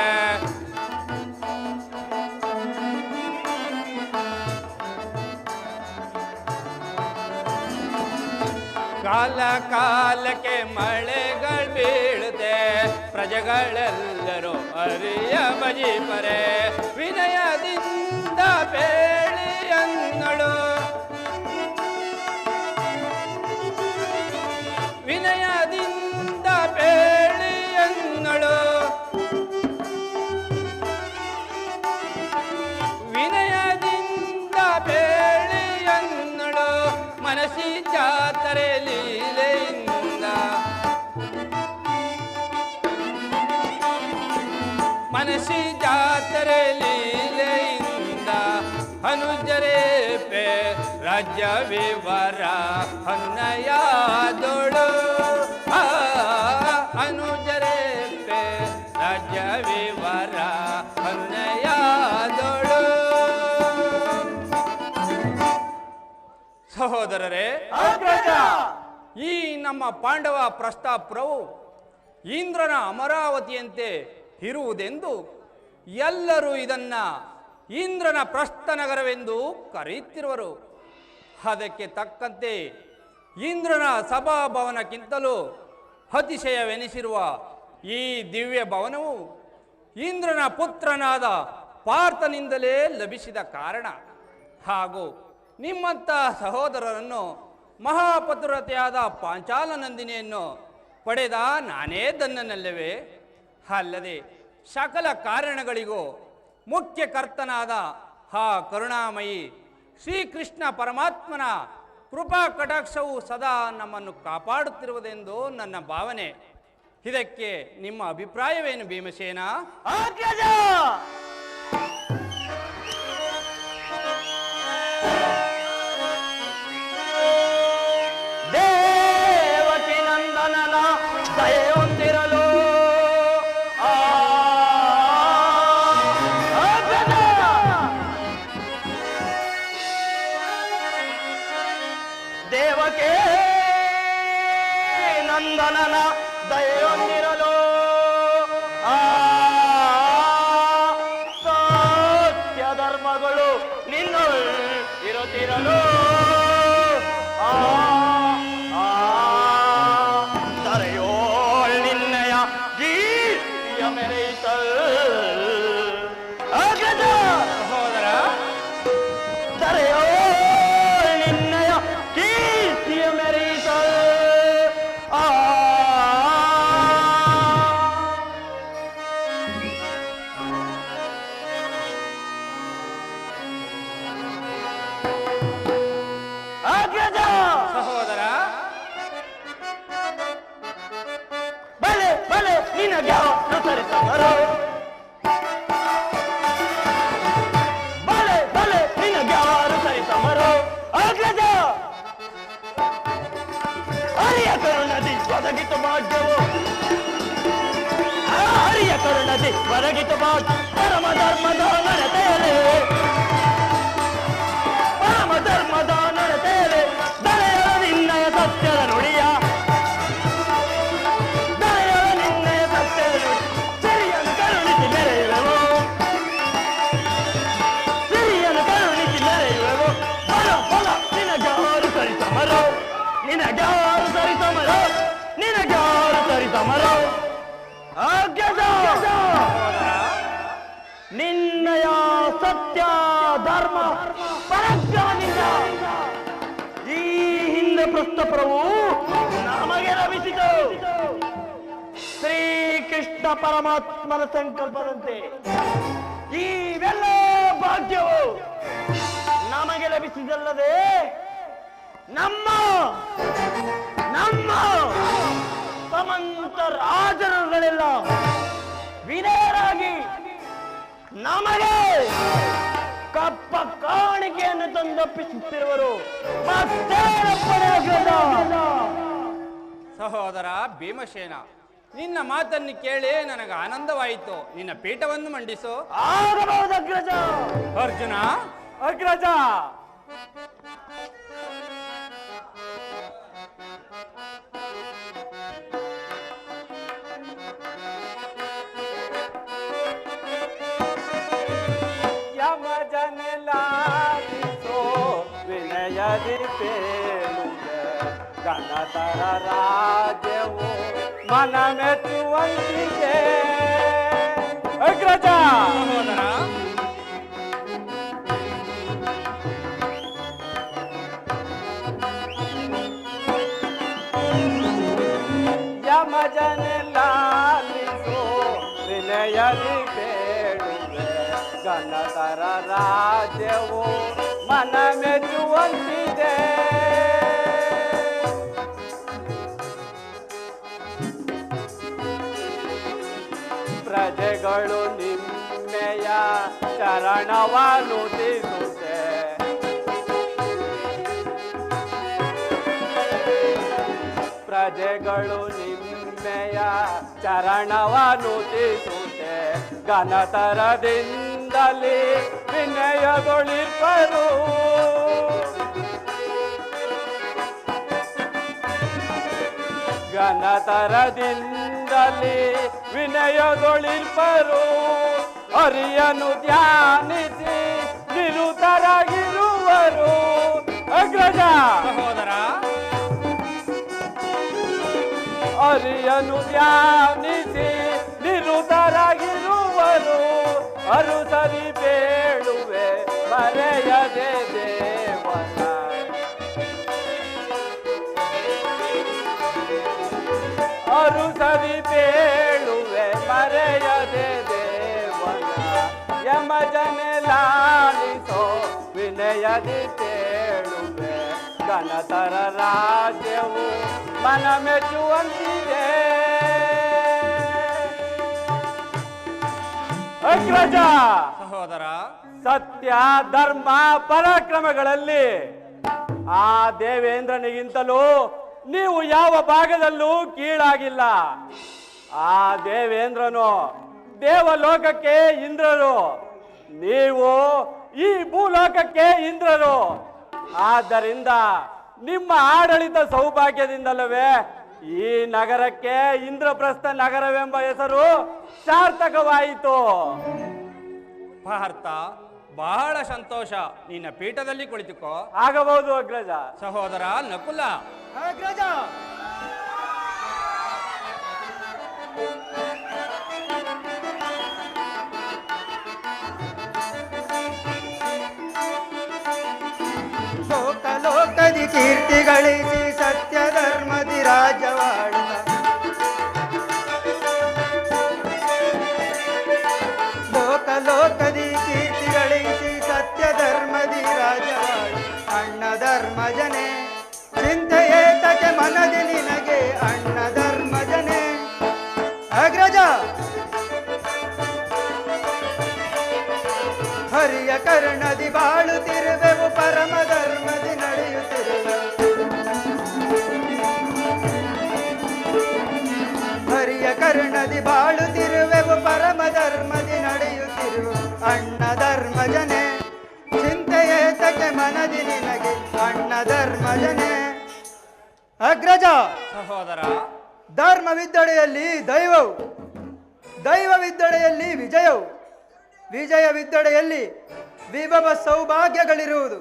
ಕಾಲ ಕಾಲಕ್ಕೆ ಮಳೆಗಳು ಬೀಳುತ್ತೆ, ಪ್ರಜೆಗಳೆಲ್ಲರೂ ಅರಿಯ ಬಜಿ ಪರೆ ವಿನಯದಿಂದ ಬೇಳಿಯನ್ನಳು ವಿನಯದಿಂದ ಬೇಳಿಯನ್ನಳು ವಿನಯದಿಂದ ಬೇಳಿಯನ್ನಳು ಮನಸ್ಸಿ ಜಾತರೆ ಲೀಲೆಯಿಂದ ಮನಸ್ಸಿ ಜಾತರೆ ಲೀಲೆಯಿಂದ ಅನುಜರೇ ಪೆ ರಾಜ್ಯ ವಿವರ ಅನುನಯದೊಳು ಅನುಜರೇ ಪೆ ರಾಜ್ಯ ವಿವರ ಅನುನಯದೊಳು ಸಹೋದರರೇ, ಈ ನಮ್ಮ ಪಾಂಡವ ಪ್ರಸ್ತಾಪುರವು ಇಂದ್ರನ ಅಮರಾವತಿಯಂತೆ ಇರುವುದೆಂದು ಎಲ್ಲರೂ ಇದನ್ನ ಇಂದ್ರನ ಪ್ರಸ್ಥನಗರವೆಂದು ಕರೆಯುತ್ತಿರುವರು. ಅದಕ್ಕೆ ತಕ್ಕಂತೆ ಇಂದ್ರನ ಸಭಾಭವನಕ್ಕಿಂತಲೂ ಅತಿಶಯವೆನಿಸಿರುವ ಈ ದಿವ್ಯ ಭವನವು ಇಂದ್ರನ ಪುತ್ರನಾದ ಪಾರ್ಥನಿಂದಲೇ ಲಭಿಸಿದ ಕಾರಣ ಹಾಗೂ ನಿಮ್ಮಂಥ ಸಹೋದರರನ್ನು ಮಹಾಪತಿವ್ರತೆಯಾದ ಪಾಂಚಾಲ ನಂದಿನಿಯನ್ನು ಪಡೆದ ನಾನೇ ಧನ್ಯನಲ್ಲವೇ? ಅಲ್ಲದೆ ಸಕಲ ಕಾರಣಗಳಿಗೂ ಮುಖ್ಯ ಕರ್ತನಾದ ಆ ಕರುಣಾಮಯಿ ಶ್ರೀಕೃಷ್ಣ ಪರಮಾತ್ಮನ ಕೃಪಾ ಕಟಾಕ್ಷವು ಸದಾ ನಮ್ಮನ್ನು ಕಾಪಾಡುತ್ತಿರುವುದೆಂದು ನನ್ನ ಭಾವನೆ. ಇದಕ್ಕೆ ನಿಮ್ಮ ಅಭಿಪ್ರಾಯವೇನು ಭೀಮಸೇನ? ದೇವಕಿ ನಂದನನ ದಯೆಯೊಂದಿರಲು ದೇವಕಿ ನಂದನನ ದಯೆಯೊಂದಿರಲು ಸತ್ಯ ಧರ್ಮಗಳು ನಿನ್ನೊಳ್ ಇರುತ್ತಿರಲು ತರೆಯೋಳ್ ನಿನ್ನಯ ಗೀರ್ತಿಯ ಮೆರೆಯಿತಲ್ ಸಹೋದರ, ತರೆಯೋಳ್ ನಿನ್ನಯ ಕೀರ್ತಿಯ ಮೆರೆಯಿತಲ್ ಸಹೋದರ, ಬಲೆ ಬಲೆ ನಿನಗೆ ಸರಿಸರು ಒದಗಿತು ಭಾಗ್ಯವು ಹರಿಯ ಕರುಣದಿ ಒದಗಿತು ಭಾಗ್ಯ ಪರಮ ಧರ್ಮದ ನಡತೆಯಲೇ ಪರಮ ಧರ್ಮದ ನಡತೆಯಲೇ ದಯೆಯ ನಿನ್ನಯ ಸತ್ಯದ ನುಡಿಯ ದಯೆಯ ನಿನ್ನಯ ಸತ್ಯದ ನುಡಿ ಸಿರಿಯನ್ನು ಕರುಣಿಸಿ ಮೆರೆಯುವೆವು ಸಿರಿಯನ್ನು ಕರುಣಿಸಿ ಮೆರೆಯುವೆವು ಫಲ ಫಲ ನಿನಗಾರು ಸರಿಸಮರೋ ನಿನಗಾರು ಸರಿಸಮರೋ ನಿನಗಾರು ಸರಿಸಮರೋ ನಿನ್ನಯ ಸತ್ಯ ಧರ್ಮ ಪರಾಕ್ರಮದಿಂದ ಈ ಹಿಂದೆ ಪ್ರಸ್ತುತವು ನಮಗೆ ಲಭಿಸಿತು. ಶ್ರೀಕೃಷ್ಣ ಪರಮಾತ್ಮನ ಸಂಕಲ್ಪದಂತೆ ಇವೆಲ್ಲ ಭಾಗ್ಯವು ನಮಗೆ ಲಭಿಸಿದಲ್ಲದೆ ನಮ್ಮ ನಮ್ಮ ಸಮಂತ ರಾಜರುಗಳೆಲ್ಲ ವಿನಯರಾಗಿ ನಮಗೆ ಕಪ್ಪ ಕಾಣಿಕೆಯನ್ನು ತಂದೊಪ್ಪಿಸುತ್ತಿರುವರು. ಸಹೋದರ ಭೀಮಸೇನ, ನಿನ್ನ ಮಾತನ್ನು ಕೇಳಿ ನನಗೆ ಆನಂದವಾಯಿತು. ನಿನ್ನ ಪೀಠವನ್ನು ಮಂಡಿಸು. ಆಗಬಹುದು ಅಗ್ರಜ. ಅರ್ಜುನ, ಅಗ್ರಜ, ವಿನಯದಿ ಪೇಳುವೆ ಗಣತರ ರಾಜ್ಯವು ಮನ ಮೆಚ್ಚುವಂತಿದೆ. ಅಗ್ರಜ, ಸಹೋದರ ಯಮಜನೆ ಲಾಲಿಸೋ ವಿನಯದಿ ಪೇಳುವೆ ಗಣತರ ರಾಜ್ಯವು ಮನ ಮೆಚ್ಚುವಂತಿದೆ. ಪ್ರಜೆಗಳು ನಿಮ್ಮೆಯ ಚರಣವನುತಿಸುತ್ತೆ. ಪ್ರಜೆಗಳು ನಿಮ್ಮೆಯ ಚರಣವನುತಿಸುತ್ತೆ. ಘನತರದಿಂದಲೇ ವಿನಯದೊಳಿರ್ಪರು. ಘನತರದಿಂದಲೇ ವಿನಯದೊಳಿರ್ಪರು. ಹರಿಯನು ಧ್ಯಾನಿಸಿ ನಿರುತರಾಗಿರುವರು. ಅಗ್ರಜ, ಸಹೋದರ ಹರಿಯನು ಧ್ಯಾನಿಸಿ ನಿರುತರಾಗಿರುವರು. ಅರುಸರಿ ಬೇಳುವೆ ಮರೆಯದೆ ದೇವನ. ಅರುಸರಿ ಬೇಳುವೆ ಮರೆಯದೆ ದೇವನ. ಯಮಜನೆ ಲಾಲಿಸೋ ವಿನಯದಿ ತೇಳುವೆ. ಗಣತರ ರಾಜ್ಯವು ಮನ ಮೆಚ್ಚುವಂತಿದೆ. ಅಗ್ರಜ, ಸಹೋದರ ಸತ್ಯ ಧರ್ಮ ಪರಾಕ್ರಮಗಳಲ್ಲಿ ಆ ದೇವೇಂದ್ರನಿಗಿಂತಲೂ ನೀವು ಯಾವ ಭಾಗದಲ್ಲೂ ಕೀಳಾಗಿಲ್ಲ. ಆ ದೇವೇಂದ್ರನು ದೇವಲೋಕಕ್ಕೆ ಇಂದ್ರರು, ನೀವು ಈ ಭೂಲೋಕಕ್ಕೆ ಇಂದ್ರರು. ಆದ್ದರಿಂದ ನಿಮ್ಮ ಆಡಳಿತ ಸೌಭಾಗ್ಯದಿಂದಲವೇ ಈ ನಗರಕ್ಕೆ ಇಂದ್ರಪ್ರಸ್ಥ ನಗರವೆಂಬ ಹೆಸರು ಸಾರ್ಥಕವಾಯಿತು. ಪಾರ್ಥ, ಬಹಳ ಸಂತೋಷ. ನಿನ್ನ ಪೀಠದಲ್ಲಿ ಕುಳಿತುಕೋ. ಆಗಬಹುದು ಅಗ್ರಜ. ಸಹೋದರ ನಕುಲ, ಅಗ್ರಜ, ಲೋಕದಿ ಕೀರ್ತಿ ಗಳಿಸಿ ಸತ್ಯ ಧರ್ಮದಿ ರಾಜವಾಡ. ಲೋಕದಿ ಕೀರ್ತಿ ಗಳಿಸಿ ಸತ್ಯ ಧರ್ಮದಿ ರಾಜವಾಡ. ಅಣ್ಣ ಧರ್ಮಜನೆ ಚಿಂತೆಯೇತಕ್ಕೆ ಮನದಿ ನಿನಗೆ ಅಣ್ಣ ಧರ್ಮಜನೆ. ಅಗ್ರಜ, ಹರಿಯ ಕರ್ಣದಿ ಬಾಳುತ್ತಿರುವೆವು ಪರಮ ಧರ್ಮದಿ ನಡೆಯುತ್ತಿರುವೆವು. ಧರ್ಮಜನೇ. ಅಗ್ರಜ, ಸಹೋದರ. ಧರ್ಮವಿದ್ದಡೆಯಲ್ಲಿ ದೈವವು, ದೈವವಿದ್ದಡೆಯಲ್ಲಿ ವಿಜಯವು, ವಿಜಯವಿದ್ದಡೆಯಲ್ಲಿ ವಿಭವ ಸೌಭಾಗ್ಯಗಳಿರುವುದು.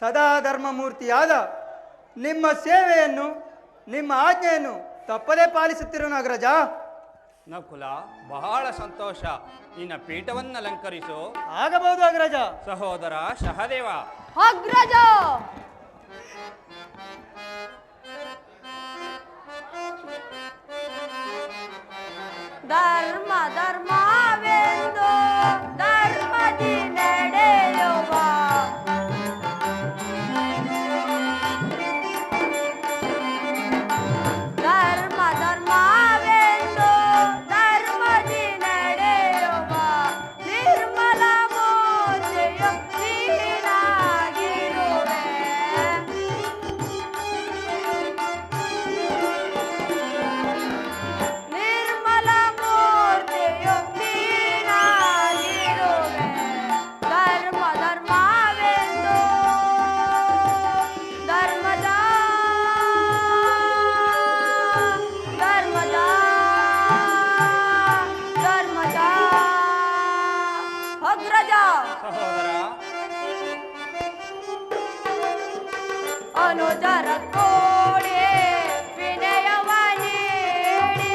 ಸದಾ ಧರ್ಮಮೂರ್ತಿಯಾದ ನಿಮ್ಮ ಸೇವೆಯನ್ನು, ನಿಮ್ಮ ಆಜ್ಞೆಯನ್ನು ತಪ್ಪದೇ ಪಾಲಿಸುತ್ತಿರುವನು ಅಗ್ರಜ. ನಕುಲ, ಬಹಳ ಸಂತೋಷ. ನಿನ್ನ ಪೀಠವನ್ನು ಅಲಂಕರಿಸು. ಆಗಬಹುದು ಅಗ್ರಜ. ಸಹೋದರ ಸಹದೇವ. ಅಗ್ರಜ, ಧರ್ಮ ಧರ್ಮವೆಂದು ಧರ್ಮದಿ ನಡೆಯುವ ಧರ್ಮ ಧರ್ಮವೆಂದು ಧರ್ಮದಿ ನಡೆಯುವ ನಿರ್ಮಲ ಮೂರ್ತಿಯು ನೀನಾಗಿರುವೆ. ನಿರ್ಮಲ ಮೂರ್ತಿಯು ನೀನಾಗಿರುವೆ. ಧರ್ಮ ಧರ್ಮವೆಂದು ಧರ್ಮದ ಧರ್ಮದ ಧರ್ಮದ ಅಗ್ರಜ, ಸಹೋದರ. ಅನುಜರ ಕೋಡಿ ವಿನಯವ ನೀಡಿ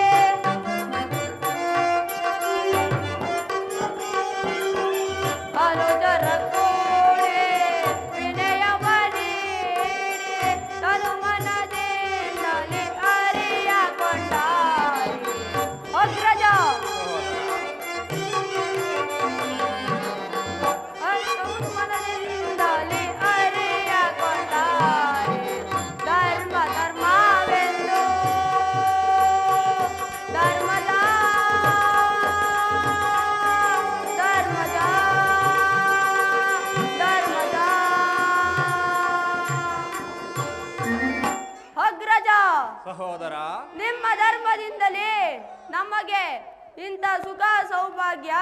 ಅನುಜರ ಕೋಡಿ ವಿನಯವ ನೀಡಿ ತನುಮನದಿಂದಲೇ ಅರಿಯ ಕೊಂಡಾರಿ. ಅಗ್ರಜ, ಮನದಿಂದಲೇ ಅರಿಯ ಕೊಂಡಾರಿ. ಧರ್ಮ ಧರ್ಮವೆಂದು ಧರ್ಮದ ಧರ್ಮದ ಧರ್ಮದ ಅಗ್ರಜ, ಸಹೋದರ. ನಿಮ್ಮ ಧರ್ಮದಿಂದಲೇ ನಮಗೆ ಇಂಥ ಸುಖ ಸೌಭಾಗ್ಯ,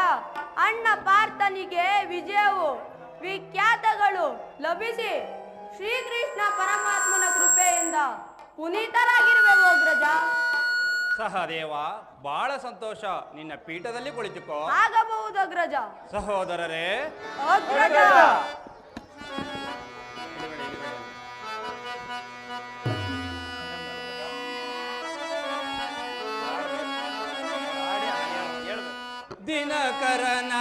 ಅಣ್ಣ ಪಾರ್ಥನಿಗೆ ವಿಜಯವು ವಿಖ್ಯಾತಗಳು ಲಭಿಸಿ ಶ್ರೀಕೃಷ್ಣ ಪರಮಾತ್ಮನ ಕೃಪೆಯಿಂದ ಪುನೀತರಾಗಿರುವೆವು ಅಗ್ರಜ. ಸಹದೇವ, ಬಹಳ ಸಂತೋಷ. ನಿನ್ನ ಪೀಠದಲ್ಲಿ ಕುಳಿತುಕೋ. ಆಗಬಹುದು ಅಗ್ರಜ. ಸಹೋದರರೇ. ಅಗ್ರಜ, ದಿನಕರನ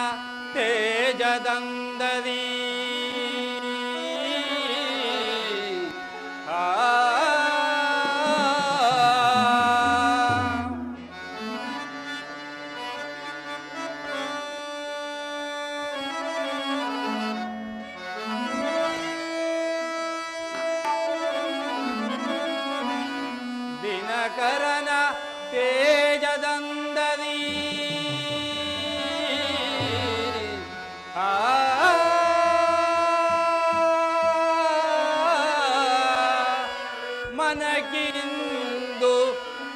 ತೇಜದಂದದಿ ದಿನಕರನ ತೇಜದಂದದಿ ಮನಕ್ಕಿಂದು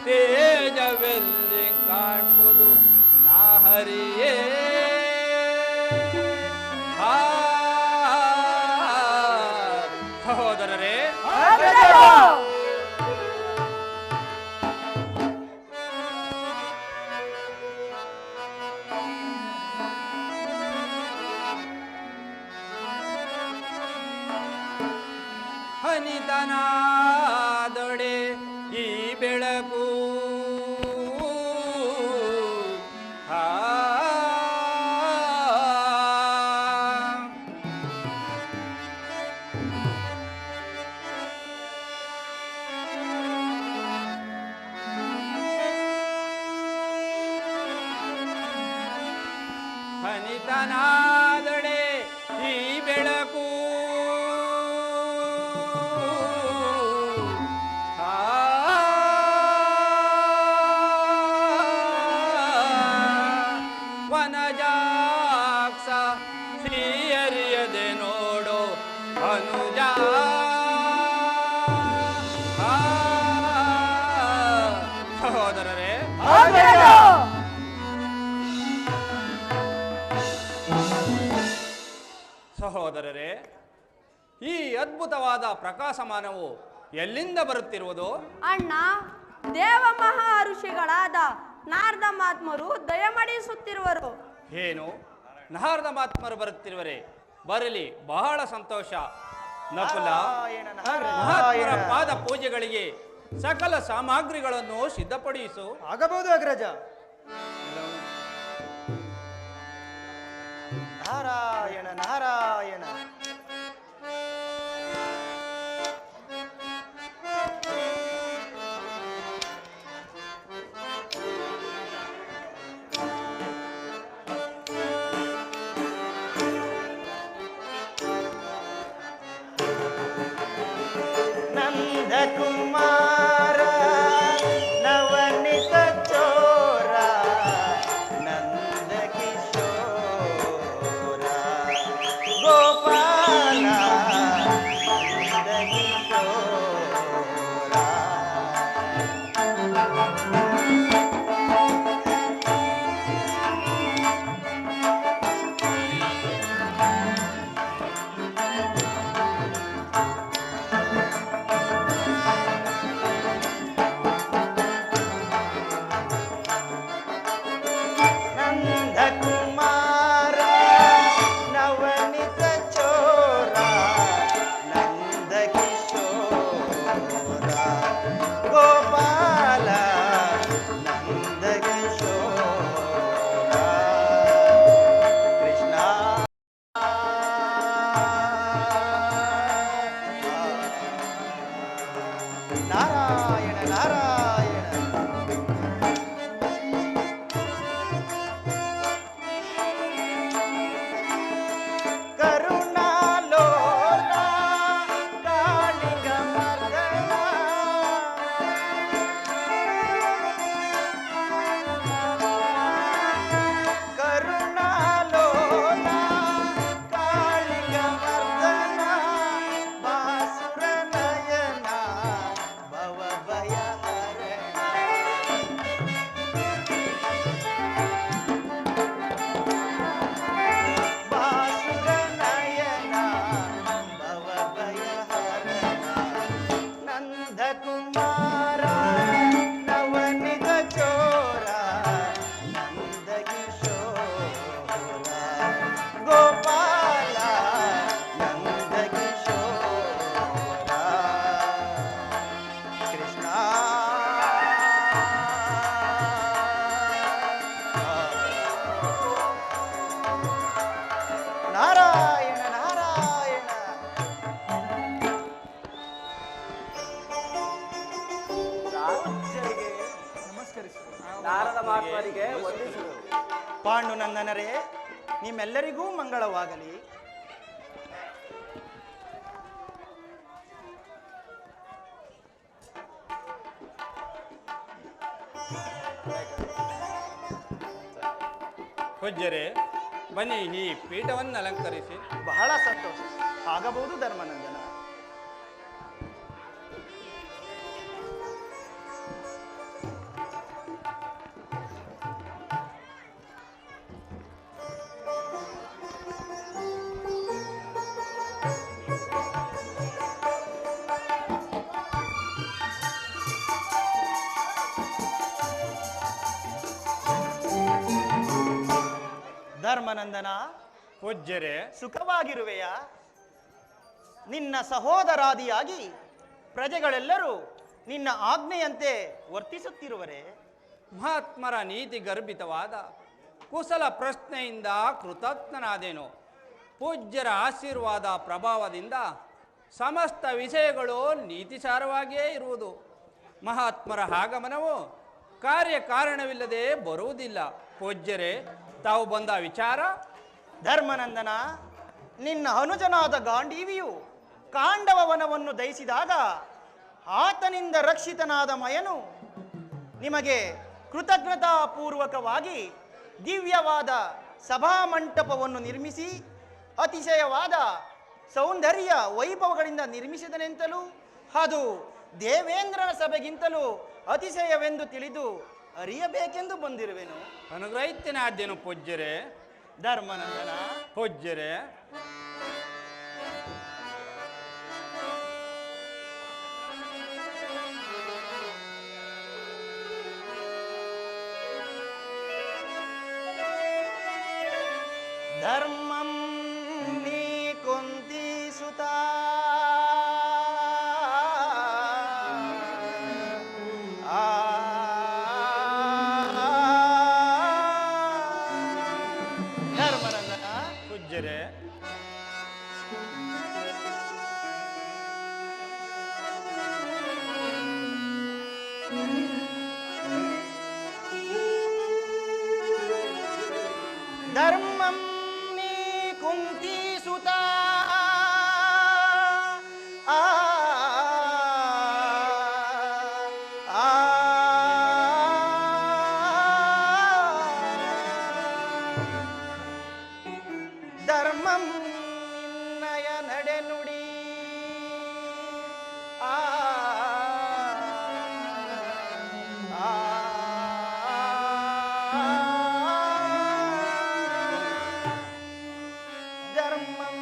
ತೇಜವೆಲ್ಲಿ ಕಾಣುವುದು ನಾ ಹರಿಯೇ. ಸಹೋದರರೇ. ಹನಿತನಾದೊಡೆ ಈ ಬೆಳಕು ಹನಿತನಾದೊಡೆ ಈ ಬೆಳಕು ವನಜಾಕ್ಷ ಶ್ರೀಯರಿಯದೆ ನೋಡೋ ಅನುಜ. ಸಹೋದರರೇ. ಸಹೋದರರೇ, ಈ ಅದ್ಭುತವಾದ ಪ್ರಕಾಶಮಾನವು ಎಲ್ಲಿಂದ ಬರುತ್ತಿರುವುದು? ಅಣ್ಣ, ದೇವ ಮಹಾ ಋಷಿಗಳಾದ ನಾರದ ಮಹಾತ್ಮರು ದಯಮಾಡಿಸುತ್ತಿರುವರು. ಏನು, ನಾರದ ಮಹಾತ್ಮರು ಬರುತ್ತಿರುವರೆ? ಬರಲಿ, ಬಹಳ ಸಂತೋಷ. ನಕುಲ, ಮಹಾತ್ಮರ ಪಾದ ಪೂಜೆಗಳಿಗೆ ಸಕಲ ಸಾಮಗ್ರಿಗಳನ್ನು ಸಿದ್ಧಪಡಿಸು. ಆಗಬಹುದು ಅಗ್ರಜ. ನಾರಾಯಣ ನಾರಾಯಣ. ನಂದಕುಮಾರ ನವನಿತ ಚೋರ ನಂದ ಕಿಶೋರ ಗೋಪಾಲ ನಂದ ಕಿಶೋರ. ನಂದಕುಮಾರ ನವನಿತ ಚೋರ ನಂದ ಕಿಶೋರ ಗೋಪಾಲ ನಂದ ಕಿಶೋರ. ಕೃಷ್ಣ ನಾರಾಯಣ ನಾರಾಯಣ. ಕರುಣಾಲೋಲ ಕಾಳಿಂಗ ಮರ್ದನ ಕರುಣಾಲೋಲ ಕಾಳಿಂಗ ಮರ್ದನ ಬಾಸುರ ನಯನ ಭವ ಭಯ ಹರಣ. ಬಾಸುರ ನಯನ ಭವ ಭಯ ಹರಣ. ನಂದಕುಮಾರ ನವನಿತ ಚೋರ ನಂದ ಕಿಶೋರ ಗೋಪಾಲ ನಂದ ಕಿಶೋರ. ಕೃಷ್ಣ ನಾರಾಯಣ ನಾರಾಯಣ. ನಾರದ ಮಹಾತ್ಮರಿಗೆ ವಂದಿಸುವುದು. ಪಾಂಡುನಂದನರೇ, ನಿಮ್ಮೆಲ್ಲರಿಗೂ ಮಂಗಳವಾಗಲಿ. ಪೂಜ್ಯರೇ, ಬನ್ನಿ ಈ ಪೀಠವನ್ನು ಅಲಂಕರಿಸಿ. ಬಹಳ ಸಂತೋಷ. ಆಗಬಹುದು ಧರ್ಮನಂದನ. ಧರ್ಮನಂದನ, ಪೂಜ್ಯರೇ, ಸುಖವಾಗಿರುವೆಯ? ನಿನ್ನ ಸಹೋದರಾದಿಯಾಗಿ ಪ್ರಜೆಗಳೆಲ್ಲರೂ ನಿನ್ನ ಆಜ್ಞೆಯಂತೆ ವರ್ತಿಸುತ್ತಿರುವರೆ? ಮಹಾತ್ಮರ ನೀತಿ ಗರ್ಭಿತವಾದ ಕುಶಲ ಪ್ರಶ್ನೆಯಿಂದ ಕೃತಜ್ಞನಾದೇನು. ಪೂಜ್ಯರ ಆಶೀರ್ವಾದ ಪ್ರಭಾವದಿಂದ ಸಮಸ್ತ ವಿಷಯಗಳು ನೀತಿಸಾರವಾಗಿಯೇ ಇರುವುದು. ಮಹಾತ್ಮರ ಆಗಮನವು ಕಾರ್ಯಕಾರಣವಿಲ್ಲದೆ ಬರುವುದಿಲ್ಲ. ಪೂಜ್ಯರೇ, ತಾವು ಬಂದ ವಿಚಾರ? ಧರ್ಮನಂದನ, ನಿನ್ನ ಅನುಜನಾದ ಗಾಂಡೀವಿಯು ಕಾಂಡವ ವನವನ್ನು ದಯಿಸಿದಾಗ ಆತನಿಂದ ರಕ್ಷಿತನಾದ ಮಯನು ನಿಮಗೆ ಕೃತಜ್ಞತಾಪೂರ್ವಕವಾಗಿ ದಿವ್ಯವಾದ ಸಭಾಮಂಟಪವನ್ನು ನಿರ್ಮಿಸಿ ಅತಿಶಯವಾದ ಸೌಂದರ್ಯ ವೈಭವಗಳಿಂದ ನಿರ್ಮಿಸಿದನೆಂತಲೂ ಅದು ದೇವೇಂದ್ರನ ಸಭೆಗಿಂತಲೂ ಅತಿಶಯವೆಂದು ತಿಳಿದು ಅರಿಯಬೇಕೆಂದು ಬಂದಿರುವೆನು. ಅನುಗ್ರಹಿತನಾದ್ದೇನು ಪೂಜ್ಯರೇ? ಧರ್ಮನಂದನ, ಪೂಜ್ಯರೇ, ಧರ್ಮಂ ನೀ ಕುಂತಿಸುತ ಧರ್ಮನಂದನ ಪೂಜ್ಯರೇ, ಧರ್ಮಂ ನೀ ಕುಂತಿಸುತ ಧರ್ಮಂ ನಿನ್ನಯ ನಡೆನುಡಿ ಧರ್ಮಂ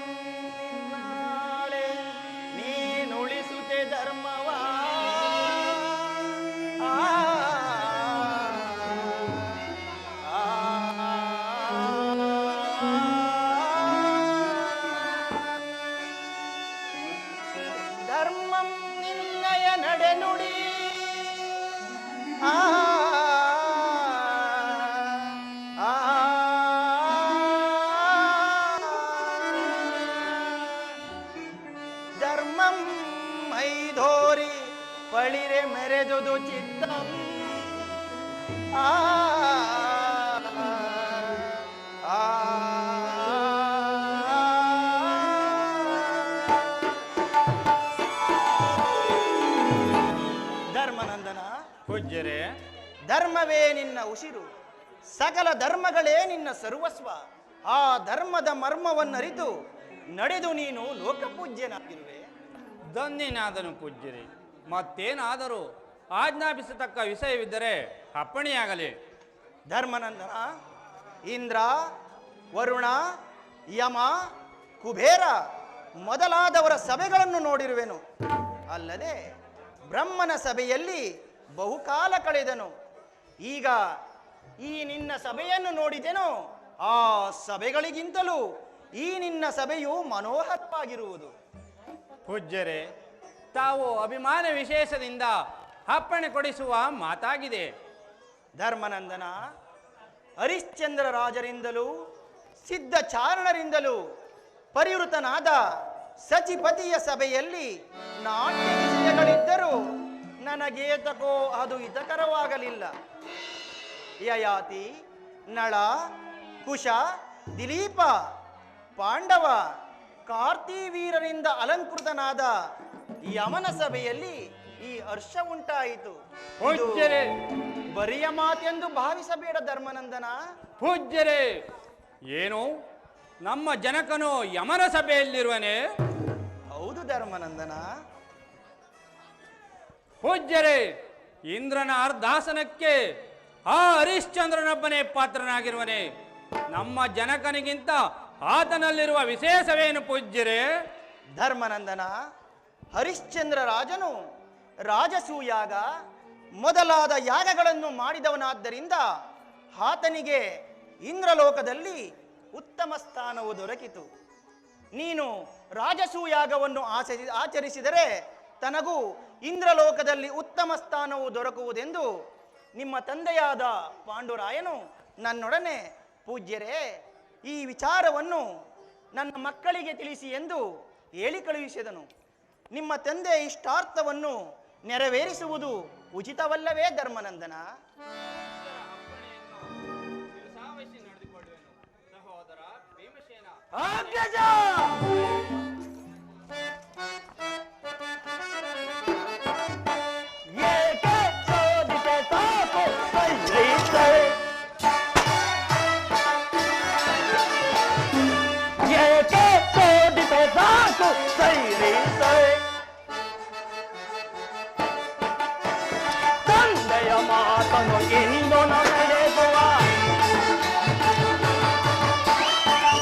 ನಿನ್ನಾಳೆ ನೀನುಳಿಸುತ್ತೆ ಧರ್ಮವ ಧರ್ಮಂ ನಿನ್ನಯ ನಡೆನುಡಿ ಧರ್ಮಂ ಮೈಧೋರಿ ಪಳಿರೆ ಮೆರೆದುದು ಚಿತ್ತಂ ಧರ್ಮನಂದನ ಪೂಜ್ಯರೇ, ಧರ್ಮವೇ ನಿನ್ನ ಉಸಿರು, ಸಕಲ ಧರ್ಮಗಳೇ ನಿನ್ನ ಸರ್ವಸ್ವ. ಆ ಧರ್ಮದ ಮರ್ಮವನ್ನರಿತು ನಡೆದು ನೀನು ಲೋಕಪೂಜ್ಯನಾಗಿರುವೆ. ಧನ್ಯನಾದನು ಪೂಜ್ಯರೇ. ಮತ್ತೇನಾದರೂ ಆಜ್ಞಾಪಿಸತಕ್ಕ ವಿಷಯವಿದ್ದರೆ ಅಪ್ಪಣೆಯಾಗಲಿ. ಧರ್ಮನಂದನ, ಇಂದ್ರ, ವರುಣ, ಯಮ, ಕುಬೇರ ಮೊದಲಾದವರ ಸಭೆಗಳನ್ನು ನೋಡಿರುವೆನು. ಅಲ್ಲದೆ ಬ್ರಹ್ಮನ ಸಭೆಯಲ್ಲಿ ಬಹುಕಾಲ ಕಳೆದನು. ಈಗ ಈ ನಿನ್ನ ಸಭೆಯನ್ನು ನೋಡಿದೆನೋ, ಆ ಸಭೆಗಳಿಗಿಂತಲೂ ಈ ನಿನ್ನ ಸಭೆಯು ಮನೋಹರವಾಗಿರುವುದು. ಪೂಜ್ಯರೇ, ತಾವು ಅಭಿಮಾನ ವಿಶೇಷದಿಂದ ಅಪ್ಪಣೆ ಕೊಡಿಸುವ ಮಾತಾಗಿದೆ. ಧರ್ಮನಂದನ, ಹರಿಶ್ಚಂದ್ರ ರಾಜರಿಂದಲೂ ಸಿದ್ಧಚಾರಣರಿಂದಲೂ ಪರಿವೃತನಾದ ಸಚಿಪತಿಯ ಸಭೆಯಲ್ಲಿ ನಾಟ್ಯ ವಿಷಯಗಳಿದ್ದರೂ ನನಗೇತಕೋ ಅದು ಹಿತಕರವಾಗಲಿಲ್ಲ. ಯಯಾತಿ, ನಳ, ಕುಶ, ದಿಲೀಪ, ಪಾಂಡವ, ಕಾರ್ತಿವೀರರಿಂದ ಅಲಂಕೃತನಾದ ಯಮನ ಸಭೆಯಲ್ಲಿ ಈ ಹರ್ಷ ಉಂಟಾಯಿತು. ಇದು ಪೂಜ್ಯರೇ, ಬರಿಯ ಮಾತೆಂದು ಭಾವಿಸಬೇಡ ಧರ್ಮನಂದನ. ಪೂಜ್ಯರೇ, ಏನು ನಮ್ಮ ಜನಕನು ಯಮನ ಸಭೆಯಲ್ಲಿರುವನೇ? ಹೌದು ಧರ್ಮನಂದನ. ಪೂಜ್ಯರೇ, ಇಂದ್ರನ ಅರ್ಧಾಸನಕ್ಕೆ ಆ ಹರಿಶ್ಚಂದ್ರನೊಬ್ಬನೇ ಪಾತ್ರನಾಗಿರುವನೇ? ನಮ್ಮ ಜನಕನಿಗಿಂತ ಆತನಲ್ಲಿರುವ ವಿಶೇಷವೇನು ಪೂಜ್ಯರೇ? ಧರ್ಮನಂದನ, ಹರಿಶ್ಚಂದ್ರ ರಾಜನು ರಾಜಸೂಯಾಗ ಮೊದಲಾದ ಯಾಗಗಳನ್ನು ಮಾಡಿದವನಾದ್ದರಿಂದ ಆತನಿಗೆ ಇಂದ್ರಲೋಕದಲ್ಲಿ ಉತ್ತಮ ಸ್ಥಾನವು ದೊರಕಿತು. ನೀನು ರಾಜಸೂಯಾಗವನ್ನು ಆಚರಿಸಿದರೆ ತನಗೂ ಇಂದ್ರಲೋಕದಲ್ಲಿ ಉತ್ತಮ ಸ್ಥಾನವು ದೊರಕುವುದೆಂದು ನಿಮ್ಮ ತಂದೆಯಾದ ಪಾಂಡುರಾಯನು ನನ್ನೊಡನೆ, ಪೂಜ್ಯರೇ, ಈ ವಿಚಾರವನ್ನು ನನ್ನ ಮಕ್ಕಳಿಗೆ ತಿಳಿಸಿ ಎಂದು ಹೇಳಿ ಕಳುಹಿಸಿದನು. ನಿಮ್ಮ ತಂದೆ ಇಷ್ಟಾರ್ಥವನ್ನು ನೆರವೇರಿಸುವುದು ಉಚಿತವಲ್ಲವೇ ಧರ್ಮನಂದನ? ಸಹೋದರ ಭೀಮಸೇನ, ತಂದೆಯ ಮಾತನು ಇಂದು ನಡೆಸುವ,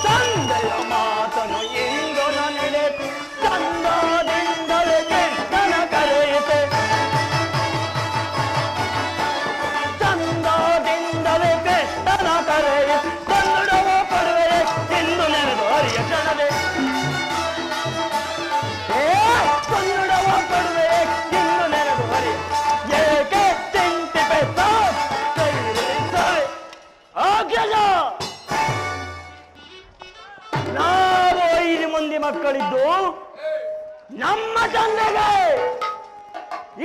ತಂದೆಯ ಮಾತನು ಇಂದು ನಡೆದು ಚಂದದಿಂದಲೇ ಕೃಷ್ಣನ ಕರೆಯಿತೆ, ಚಂದದಿಂದಲೇ ಕೃಷ್ಣನ ಕರೆಯಿತೆ, ಕನ್ನಡವ ಪಡುವೆ ನಮ್ಮ ತಂದೆಗೆ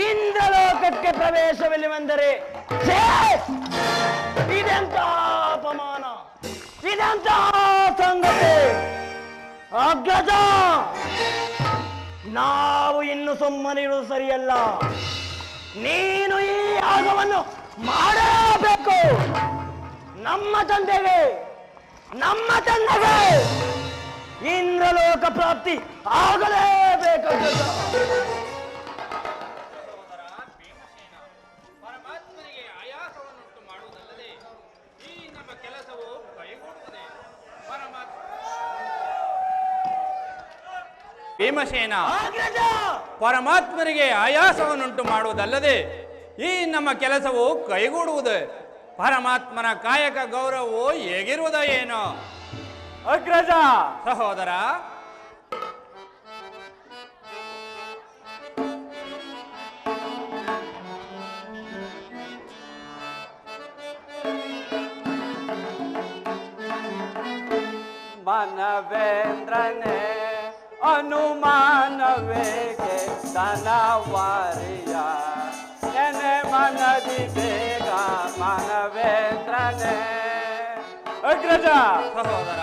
ಇಂದ್ರಲೋಕಕ್ಕೆ ಪ್ರವೇಶವಿಲ್ಲವೆಂದರೆ ಇದೆಂತ ಅಪಮಾನ, ಇದೆಂತ ಸಂಗತಿ. ಅಗ್ರಜ, ನಾವು ಇನ್ನು ಸುಮ್ಮನಿರುವುದು ಸರಿಯಲ್ಲ. ನೀನು ಈ ಯಾಗವನ್ನು ಮಾಡಬೇಕು. ನಮ್ಮ ತಂದೆಗೆ ಇಂದ್ರಲೋಕ ಪ್ರಾಪ್ತಿ ಆಗಲೇಬೇಕು. ಪರಮಾತ್ಮನಿಗೆ ಆಯಾಸವನ್ನುಂಟು ಮಾಡುವುದಲ್ಲದೆ ಈ ನಮ್ಮ ಕೆಲಸವು ಕೈಗೂಡುವುದೇ. ಭೀಮಸೇನ, ಪರಮಾತ್ಮನಿಗೆ ಆಯಾಸವನ್ನುಂಟು ಮಾಡುವುದಲ್ಲದೆ ಈ ನಮ್ಮ ಕೆಲಸವು ಕೈಗೂಡುವುದು. ಪರಮಾತ್ಮನ ಕಾಯಕ ಗೌರವವು ಹೇಗಿರುವುದ ಏನೋ. ಅಗ್ರಜ, ಸಹೋದರ, ಮನವೇಂದ್ರನೇ ಅನುಮಾನವೇಗೆ ಧನವಾರಿಯ ನೆನೆ ಮನದಿ ಬೇಗ ಮನವೇಂದ್ರನೇ. ಅಗ್ರಜ, ಸಹೋದರ,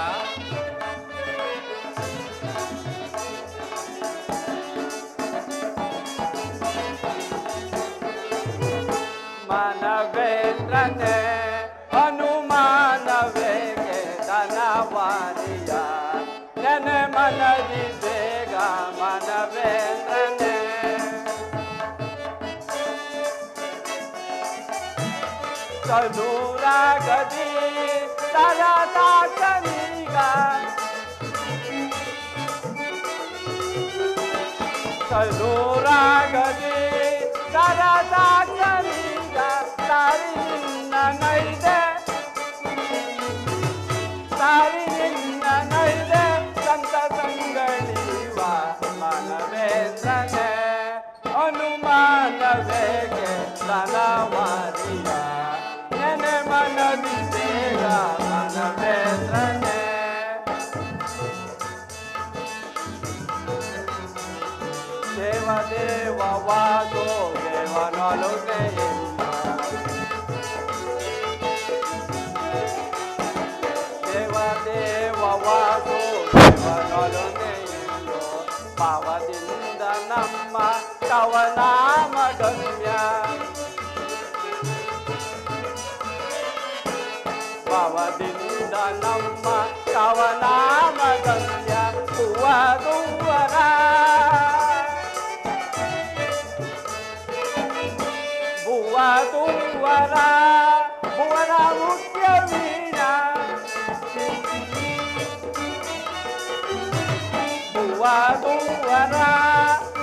ಮನವೇಂದ್ರನೇ ಅನುಮಾನವೇಗೆ ಧನವಾರಿಯ ನೆನೆ ಮನದಿ ಬೇಗ ಮನವೇಂದ್ರನೇ. ಕಲೂರಾಗದಿ ತರದಾಕನೀಗ ಕಲೂರಾಗದಿ ತರದಾಕನೀಗ ತಾರಿ ನಿನ್ನ ನೈದೆ ತಾರಿ ನಿನ್ನ ನೈದೆ ಸಂತ ಸಂಗಳಿವ ಮನವೇಂದ್ರನೇ ಅನುಮಾನವೇಗೆ ಧನವಾರಿಯ ನೆನೆ ಮನದಿ ಬೇಗ ಮನವೇಂದ್ರನೇ. ದೇವದೇವವಾಗೋ ದೇವನೊಲುಮೆಯಿಂದ ದೇವದೇವವಾಗೋ ದೇವನೊಲುಮೆಯಿಂದ ಪಾವದಿಂದ ನಮ್ಮ ಕವನಾಮಗಮ್ಯ ಪಾವದಿಂದ ನಮ್ಮ ಕವನಾಮಗಮ್ಯ ಹೂವದುವರ ಭುವದುವರ ಭುವನ ಮುಖ್ಯ ವೀಣ ಭುವದುವರ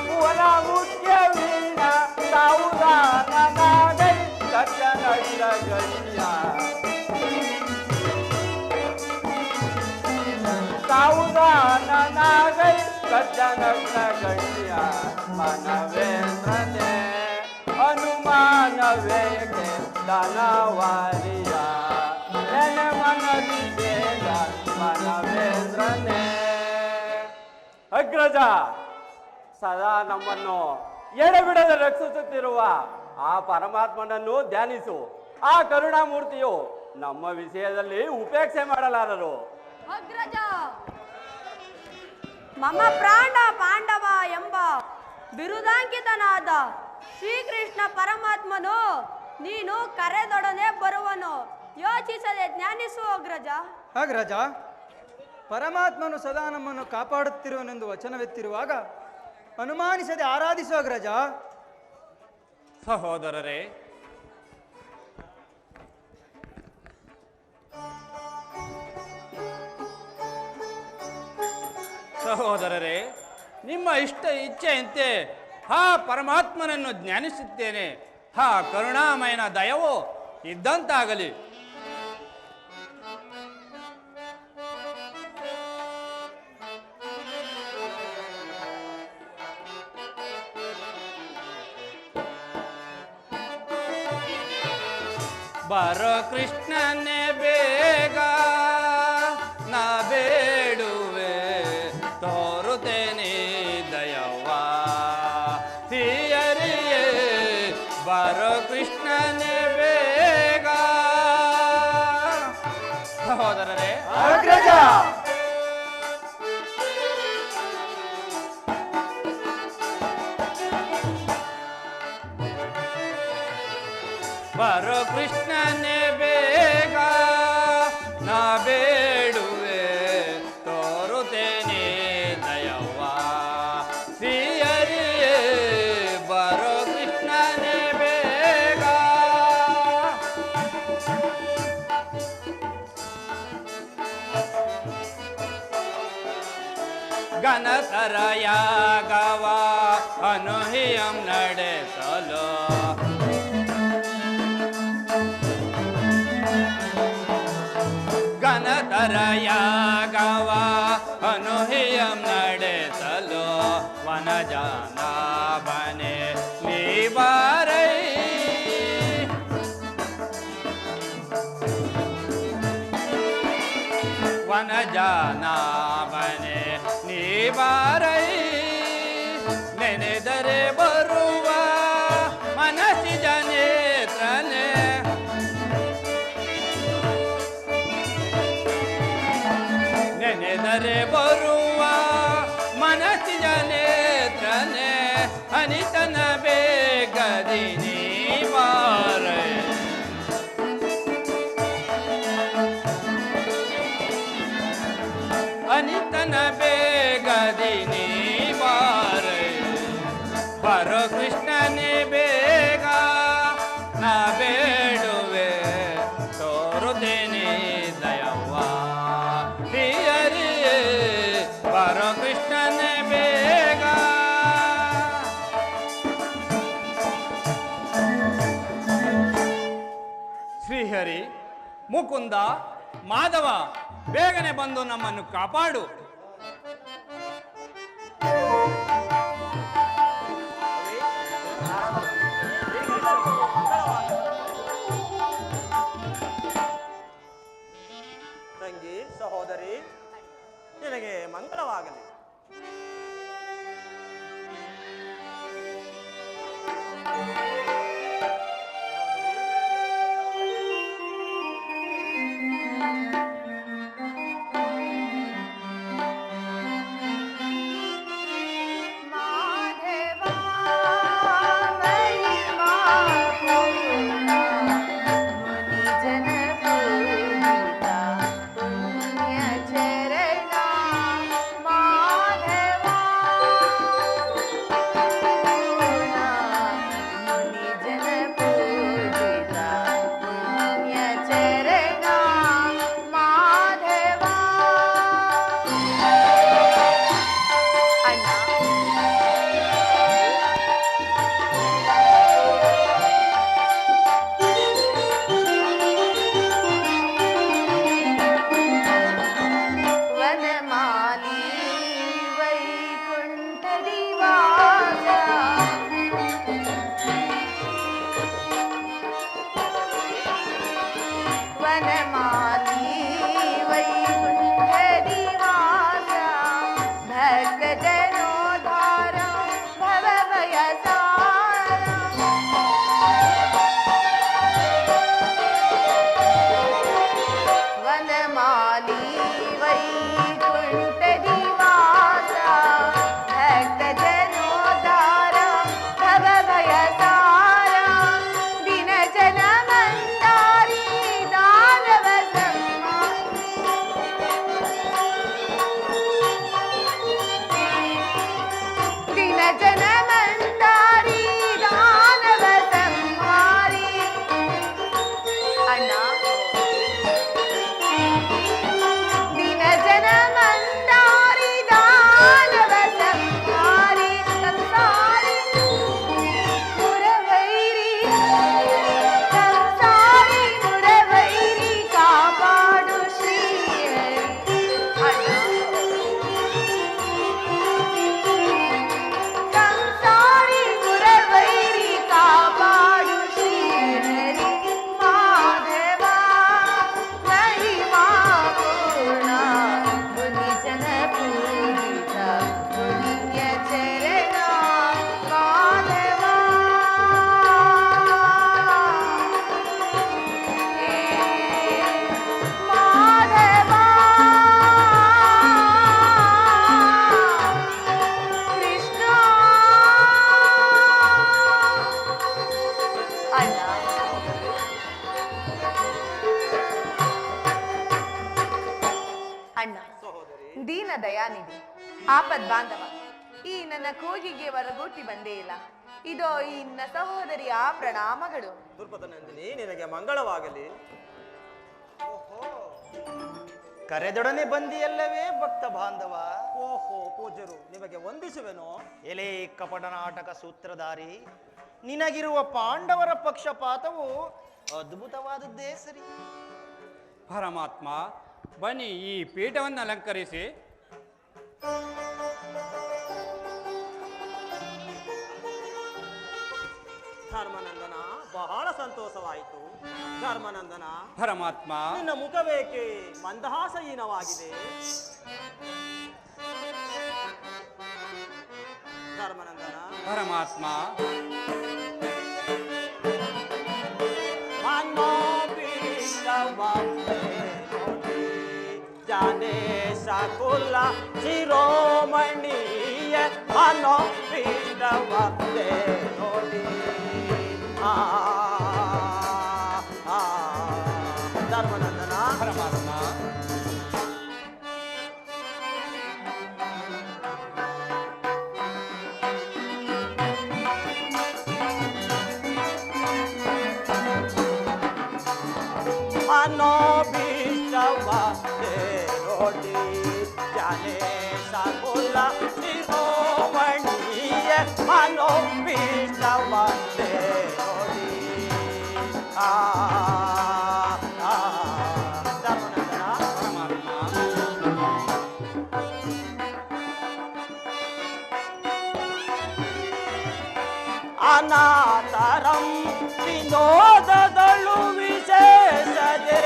ಭುವನ ಮುಖ್ಯ ವೀಣ ಸಾವುದಾನನಾಗೈ ಸಜ್ಜನಗಳ ಗೈಯ ಸಾವುದಾನನಾಗೈ ಸಜ್ಜನಗಳ ಗೈಯ ಮನವೇಂದ್ರನೇ ಅನುಮಾನವೇಗೆ ಧನವಾರಿಯ ನೆನೆ ಮನದಿ ಬೇಗ ಮನವೇಂದ್ರನೇ. ಅಗ್ರಜ, ಸದಾ ನಮ್ಮನ್ನು ಎಡೆಬಿಡದೆ ರಕ್ಷಿಸುತ್ತಿರುವ ಆ ಪರಮಾತ್ಮನನ್ನು ಧ್ಯಾನಿಸು. ಆ ಕರುಣಾಮೂರ್ತಿಯು ನಮ್ಮ ವಿಷಯದಲ್ಲಿ ಉಪೇಕ್ಷೆ ಮಾಡಲಾರರು. ಅಗ್ರಜ, ಮಮ ಪ್ರಾಣ ಪಾಂಡವ ಎಂಬ ಬಿರುದಾಂಕಿತನಾದ ಶ್ರೀಕೃಷ್ಣ ಪರಮಾತ್ಮನು ನೀನು ಕರೆದೊಡನೆ ಬರುವನು. ಯೋಚಿಸದೆ ಜ್ಞಾನಿಸು ಅಗ್ರಜ. ಅಗ್ರಜ, ಪರಮಾತ್ಮನು ಸದಾ ನಮ್ಮನ್ನು ಕಾಪಾಡುತ್ತಿರುವನೆಂದು ವಚನವೆತ್ತಿರುವಾಗ ಅನುಮಾನಿಸದೆ ಆರಾಧಿಸು ಅಗ್ರಜ. ಸಹೋದರರೇ, ಸಹೋದರರೇ, ನಿಮ್ಮ ಇಚ್ಛೆಯಂತೆ ಆ ಪರಮಾತ್ಮನನ್ನು ಜ್ಞಾನಿಸುತ್ತೇನೆ. ಆ ಕರುಣಾಮಯನ ದಯವು ಇದ್ದಂತಾಗಲಿ. ಬರೋ ಕೃಷ್ಣನೇ ಬೇಗ ನಾ ಬೇಡುವೆ, ತೋರುತ್ತೇನೆ ದಯವಾ ಬಾರೋ ಕೃಷ್ಣನೇ ಬೇಗ. ಸಹೋದರರೇ, ಅಗ್ರಜ. ಬಾರೋ ಕೃಷ್ಣನೇ ಬೇಗ, ನಾ ಬೇಡುವೆ ತೋರುತ್ತೇನೆ ದಯವ್ವ. ಶ್ರೀಹರಿಯೇ ಬಾರೋ ಕೃಷ್ಣನೇ ಬೇಗ. ಗಣತರ ಯಾಗವ ಅನುಹಿಯಂ ನಡೆಸಲು ಗಣತರ ಯಾಗವ ಅನುಹಿಯಂ ನಡೆಸಲು ವನಜಾನವನೇ ನೀ ಬಾರೈ. ವನಜಾನವನೇ ನೀ ಬಾರೈ. ನೆನೆದರೆ ಬರುವ ಮನಸ್ಸಿನ ನೇತ್ರನೇ, ನೆನೆದರೆ ಬರುವ ಮನಸ್ಸಿನ ನೇತ್ರನೇ, ಅನಿತನ ಬೇಗದಿ ನೀ ಬಾರೈ. ಅನಿತನ ಬೇಗದಿ ನೀ ಬಾರೈ. ಬಾರೋ ಕೃಷ್ಣನೇ ಬೇಗ, ನಾ ಬೇಡುವೆ ತೋರುತ್ತೇನೆ ದಯವ್ವ. ಶ್ರೀಹರಿಯೇ ಬಾರೋ ಕೃಷ್ಣನೇ ಬೇಗ. ಶ್ರೀಹರಿ, ಮುಕುಂದ, ಮಾಧವ, ಬೇಗನೆ ಬಂದು ನಮ್ಮನ್ನು ಕಾಪಾಡು. ತಂಗಿ, ಸಹೋದರಿ, ನಿನಗೆ ಮಂಗಳವಾಗಲಿ. ಮಾ ದಯಾನಿಧಿ ಆಪದ್ ಬಾಂಧವ, ಈ ನನ್ನ ಕೂಗಿಗೆ ಹೊರಗೂಟಿ ಬಂದೇ ಇಲ್ಲ. ಇದೋ ಈ ನನ್ನ ಸಹೋದರಿಯ ಪ್ರಣಾಮಗಳು. ದುರ್ಪದನಂದಿನಿ, ನಿನಗೆ ಮಂಗಳವಾಗಲಿ. ಕರೆದೊಡನೆ ಬಂದಿಯಲ್ಲವೇ ಭಕ್ತ ಬಾಂಧವ? ಓಹೋ ಪೂಜ್ಯರು, ನಿಮಗೆ ವಂದಿಸುವೆನೋ. ಎಲೆ ಕಪಟ ನಾಟಕ ಸೂತ್ರಧಾರಿ, ನಿನಗಿರುವ ಪಾಂಡವರ ಪಕ್ಷಪಾತವು ಅದ್ಭುತವಾದದ್ದೇ ಸರಿ. ಪರಮಾತ್ಮ, ಬನ್ನಿ ಈ ಪೀಠವನ್ನು ಅಲಂಕರಿಸಿ. ಧರ್ಮನಂದನ, ಬಹಳ ಸಂತೋಷವಾಯಿತು. ಧರ್ಮನಂದನ, ಪರಮಾತ್ಮ, ನಿನ್ನ ಮುಖವೇಕೆ ಮಂದಹಾಸಹೀನವಾಗಿದೆ? ಧರ್ಮನಂದನ, ಪರಮಾತ್ಮ, ಜಾನೆ ಸಕುಲ ಶಿರೋಮಣಿಯ ಮನೋ ಪೀಠವೇ ನೋಡಿ. ಧರ್ಮನಂದನ, ಪರಮಾತ್ಮ, ಮನೋಭೀಷ್ಟವೇ ನೋಡಿ. ಜಾನೆ ಸಕುಲ ಶಿರೋಮಣಿಯ ಮನೋಭೀಷ್ಟವೇ ನೋಡಿ. ಧರ್ಮನಂದನ, ಪರಮಾತ್ಮ, ಅನಾಥರಂ ವಿನೋದದಳು ವಿಶೇಷದೆ.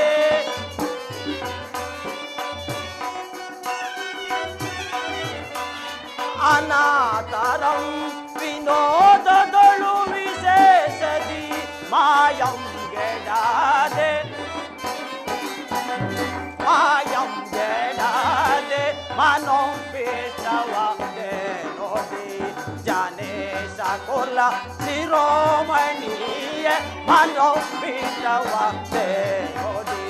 ಅನಾಥರಂ ವಿನೋದದಳು ವಿಶೇಷದಿ ಮಾಯಂ ಗೆಡಾದೆ. ಮಾಯಂ ಗೆಡಾದೆ ಮನೋ ಪೀಠವೇ ನೋಡಿ. ಜಾನೆ ಸಕುಲ ಶಿರೋಮಣಿಯ ಮನೋ ಪೀಠವೇ ನೋಡಿ.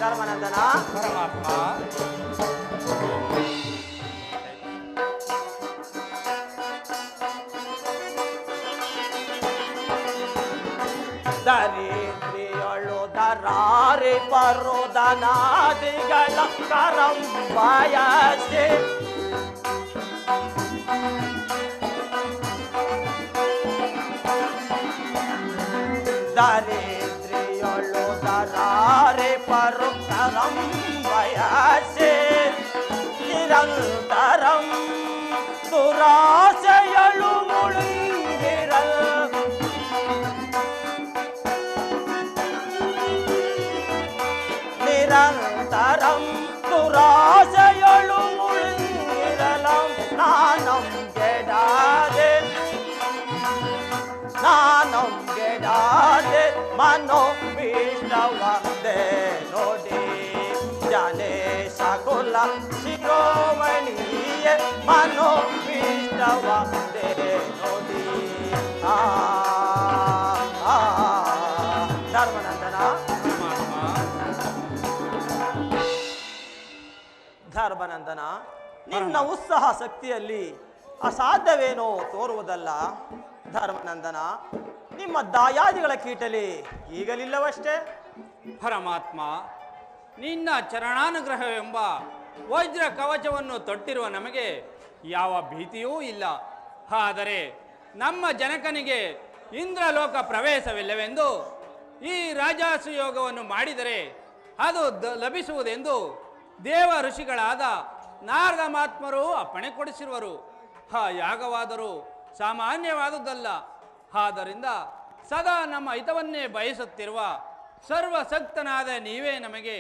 ಧರ್ಮನಂದನ, ಪರಮಾತ್ಮ, ದರಿದ್ರಿಯಳು ದರಾರಿ ಪರುದನಾದಿಗಳ ಕರಂಬಯಸಿ. ದರಿದ್ರಿಯಳು ದರಾರಿ ಪರುದರಂಬಯಸಿ. ನಿರಂತರಂ ದುರಾಸೆಯಳು ಮುಳುಗಿರಲ್. ನಿರಂತರಂ ದುರಾಸೆಯಳು ಮುಳುಗಿರಲಂ. ನಾನಂ ಗೆಡಾದೆ, ನಾನಂ ಗೆಡಾದೆ ಮನೋ ಪೀಠವೇ ನೋಡಿ. ಜಾನೆ ಸಕುಲ ಶಿರೋಮಣಿಯ ಮನೋ ಪೀಠವೇ ನೋಡಿ. ಧರ್ಮನಂದನ, ಧರ್ಮನಂದನ, ನಿನ್ನ ಉತ್ಸಾಹ ಶಕ್ತಿಯಲ್ಲಿ ಅಸಾಧ್ಯವೇನೋ ತೋರುವುದಲ್ಲ. ಧರ್ಮನಂದನ, ನಿಮ್ಮ ದಾಯಾದಿಗಳ ಕೀಟಲಿ ಈಗಲಿಲ್ಲವಷ್ಟೇ. ಪರಮಾತ್ಮ, ನಿನ್ನ ಚರಣಾನುಗ್ರಹವೆಂಬ ವಜ್ರ ಕವಚವನ್ನು ತೊಟ್ಟಿರುವ ನಮಗೆ ಯಾವ ಭೀತಿಯೂ ಇಲ್ಲ. ಆದರೆ ನಮ್ಮ ಜನಕನಿಗೆ ಇಂದ್ರಲೋಕ ಪ್ರವೇಶವಿಲ್ಲವೆಂದು ಈ ರಾಜಾಸುಯೋಗವನ್ನು ಮಾಡಿದರೆ ಅದು ಲಭಿಸುವುದೆಂದು ದೇವ ಋಷಿಗಳಾದ ನಾರದಮಾತ್ಮರು ಅಪ್ಪಣೆ ಕೊಡಿಸಿರುವರು. ಯಾಗವಾದರೂ ಸಾಮಾನ್ಯವಾದುದಲ್ಲ. ಆದ್ದರಿಂದ ಸದಾ ನಮ್ಮ ಹಿತವನ್ನೇ ಬಯಸುತ್ತಿರುವ ಸರ್ವಶಕ್ತನಾದ ನೀವೇ ನಮಗೆ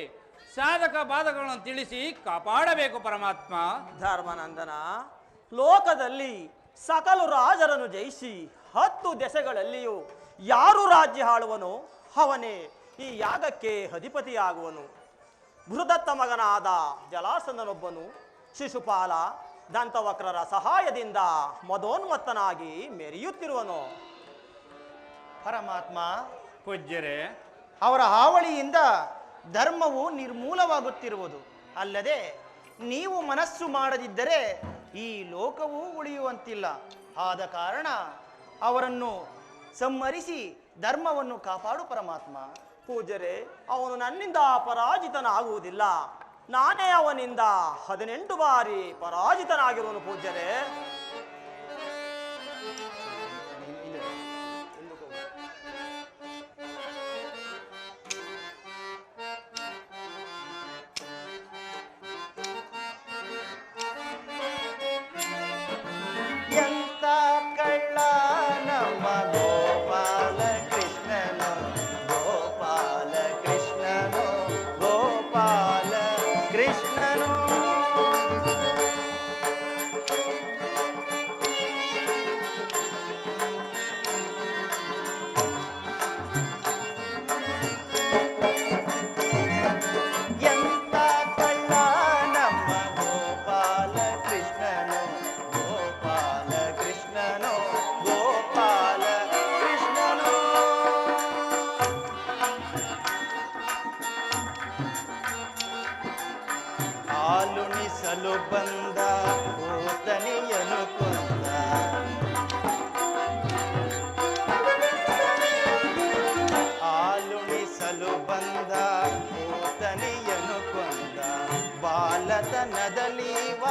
ಸಾಧಕ ಬಾಧಕಗಳನ್ನು ತಿಳಿಸಿ ಕಾಪಾಡಬೇಕು ಪರಮಾತ್ಮ. ಧರ್ಮನಂದನ, ಲೋಕದಲ್ಲಿ ಸಕಲ ರಾಜರನ್ನು ಜಯಿಸಿ 10 ದೆಸೆಗಳಲ್ಲಿಯೂ ಯಾರು ರಾಜ್ಯ ಆಳುವನೋ ಅವನೇ ಈ ಯಾಗಕ್ಕೆ ಅಧಿಪತಿಯಾಗುವನು. ಬೃಹದತ್ತ ಮಗನಾದ ಜಲಾಸಂದನೊಬ್ಬನು ಶಿಶುಪಾಲ ದಂತವಕ್ರರ ಸಹಾಯದಿಂದ ಮದೋನ್ಮತ್ತನಾಗಿ ಮೆರೆಯುತ್ತಿರುವನು. ಪರಮಾತ್ಮ, ಪೂಜ್ಯರೇ, ಅವರ ಹಾವಳಿಯಿಂದ ಧರ್ಮವು ನಿರ್ಮೂಲವಾಗುತ್ತಿರುವುದು. ಅಲ್ಲದೆ ನೀವು ಮನಸ್ಸು ಮಾಡದಿದ್ದರೆ ಈ ಲೋಕವೂ ಉಳಿಯುವಂತಿಲ್ಲ. ಆದ ಕಾರಣ ಅವರನ್ನು ಸಂಹರಿಸಿ ಧರ್ಮವನ್ನು ಕಾಪಾಡು ಪರಮಾತ್ಮ. ಪೂಜ್ಯರೇ, ಅವನು ನನ್ನಿಂದ ಪರಾಜಿತನಾಗುವುದಿಲ್ಲ. ನಾನೇ ಅವನಿಂದ 18 ಬಾರಿ ಪರಾಜಿತನಾಗಿರುವನು ಪೂಜ್ಯರೇ. ಎಂತ ಕಳ್ಳ ನಮ್ಮ ಗೋಪಾಲ ಕೃಷ್ಣನು, ಗೋಪಾಲ ಕೃಷ್ಣನು, ಗೋಪಾಲ ಕೃಷ್ಣನು. ಎಂತ ಕಳ್ಳ ನಮ್ಮ ಗೋಪಾಲ ಕೃಷ್ಣನು, ಗೋಪಾಲ ಕೃಷ್ಣನು, ಗೋಪಾಲ ಕೃಷ್ಣನು. ಹಾಲುಣಿಸಲು ಬಂದ ಕೂತನಿಯನು ಕೊಂದ, ಹಾಲುಣಿಸಲು ಬಂದ ಕೂತನಿಯನು ಕೊಂದ, ಬಾಲತನದಲ್ಲಿವ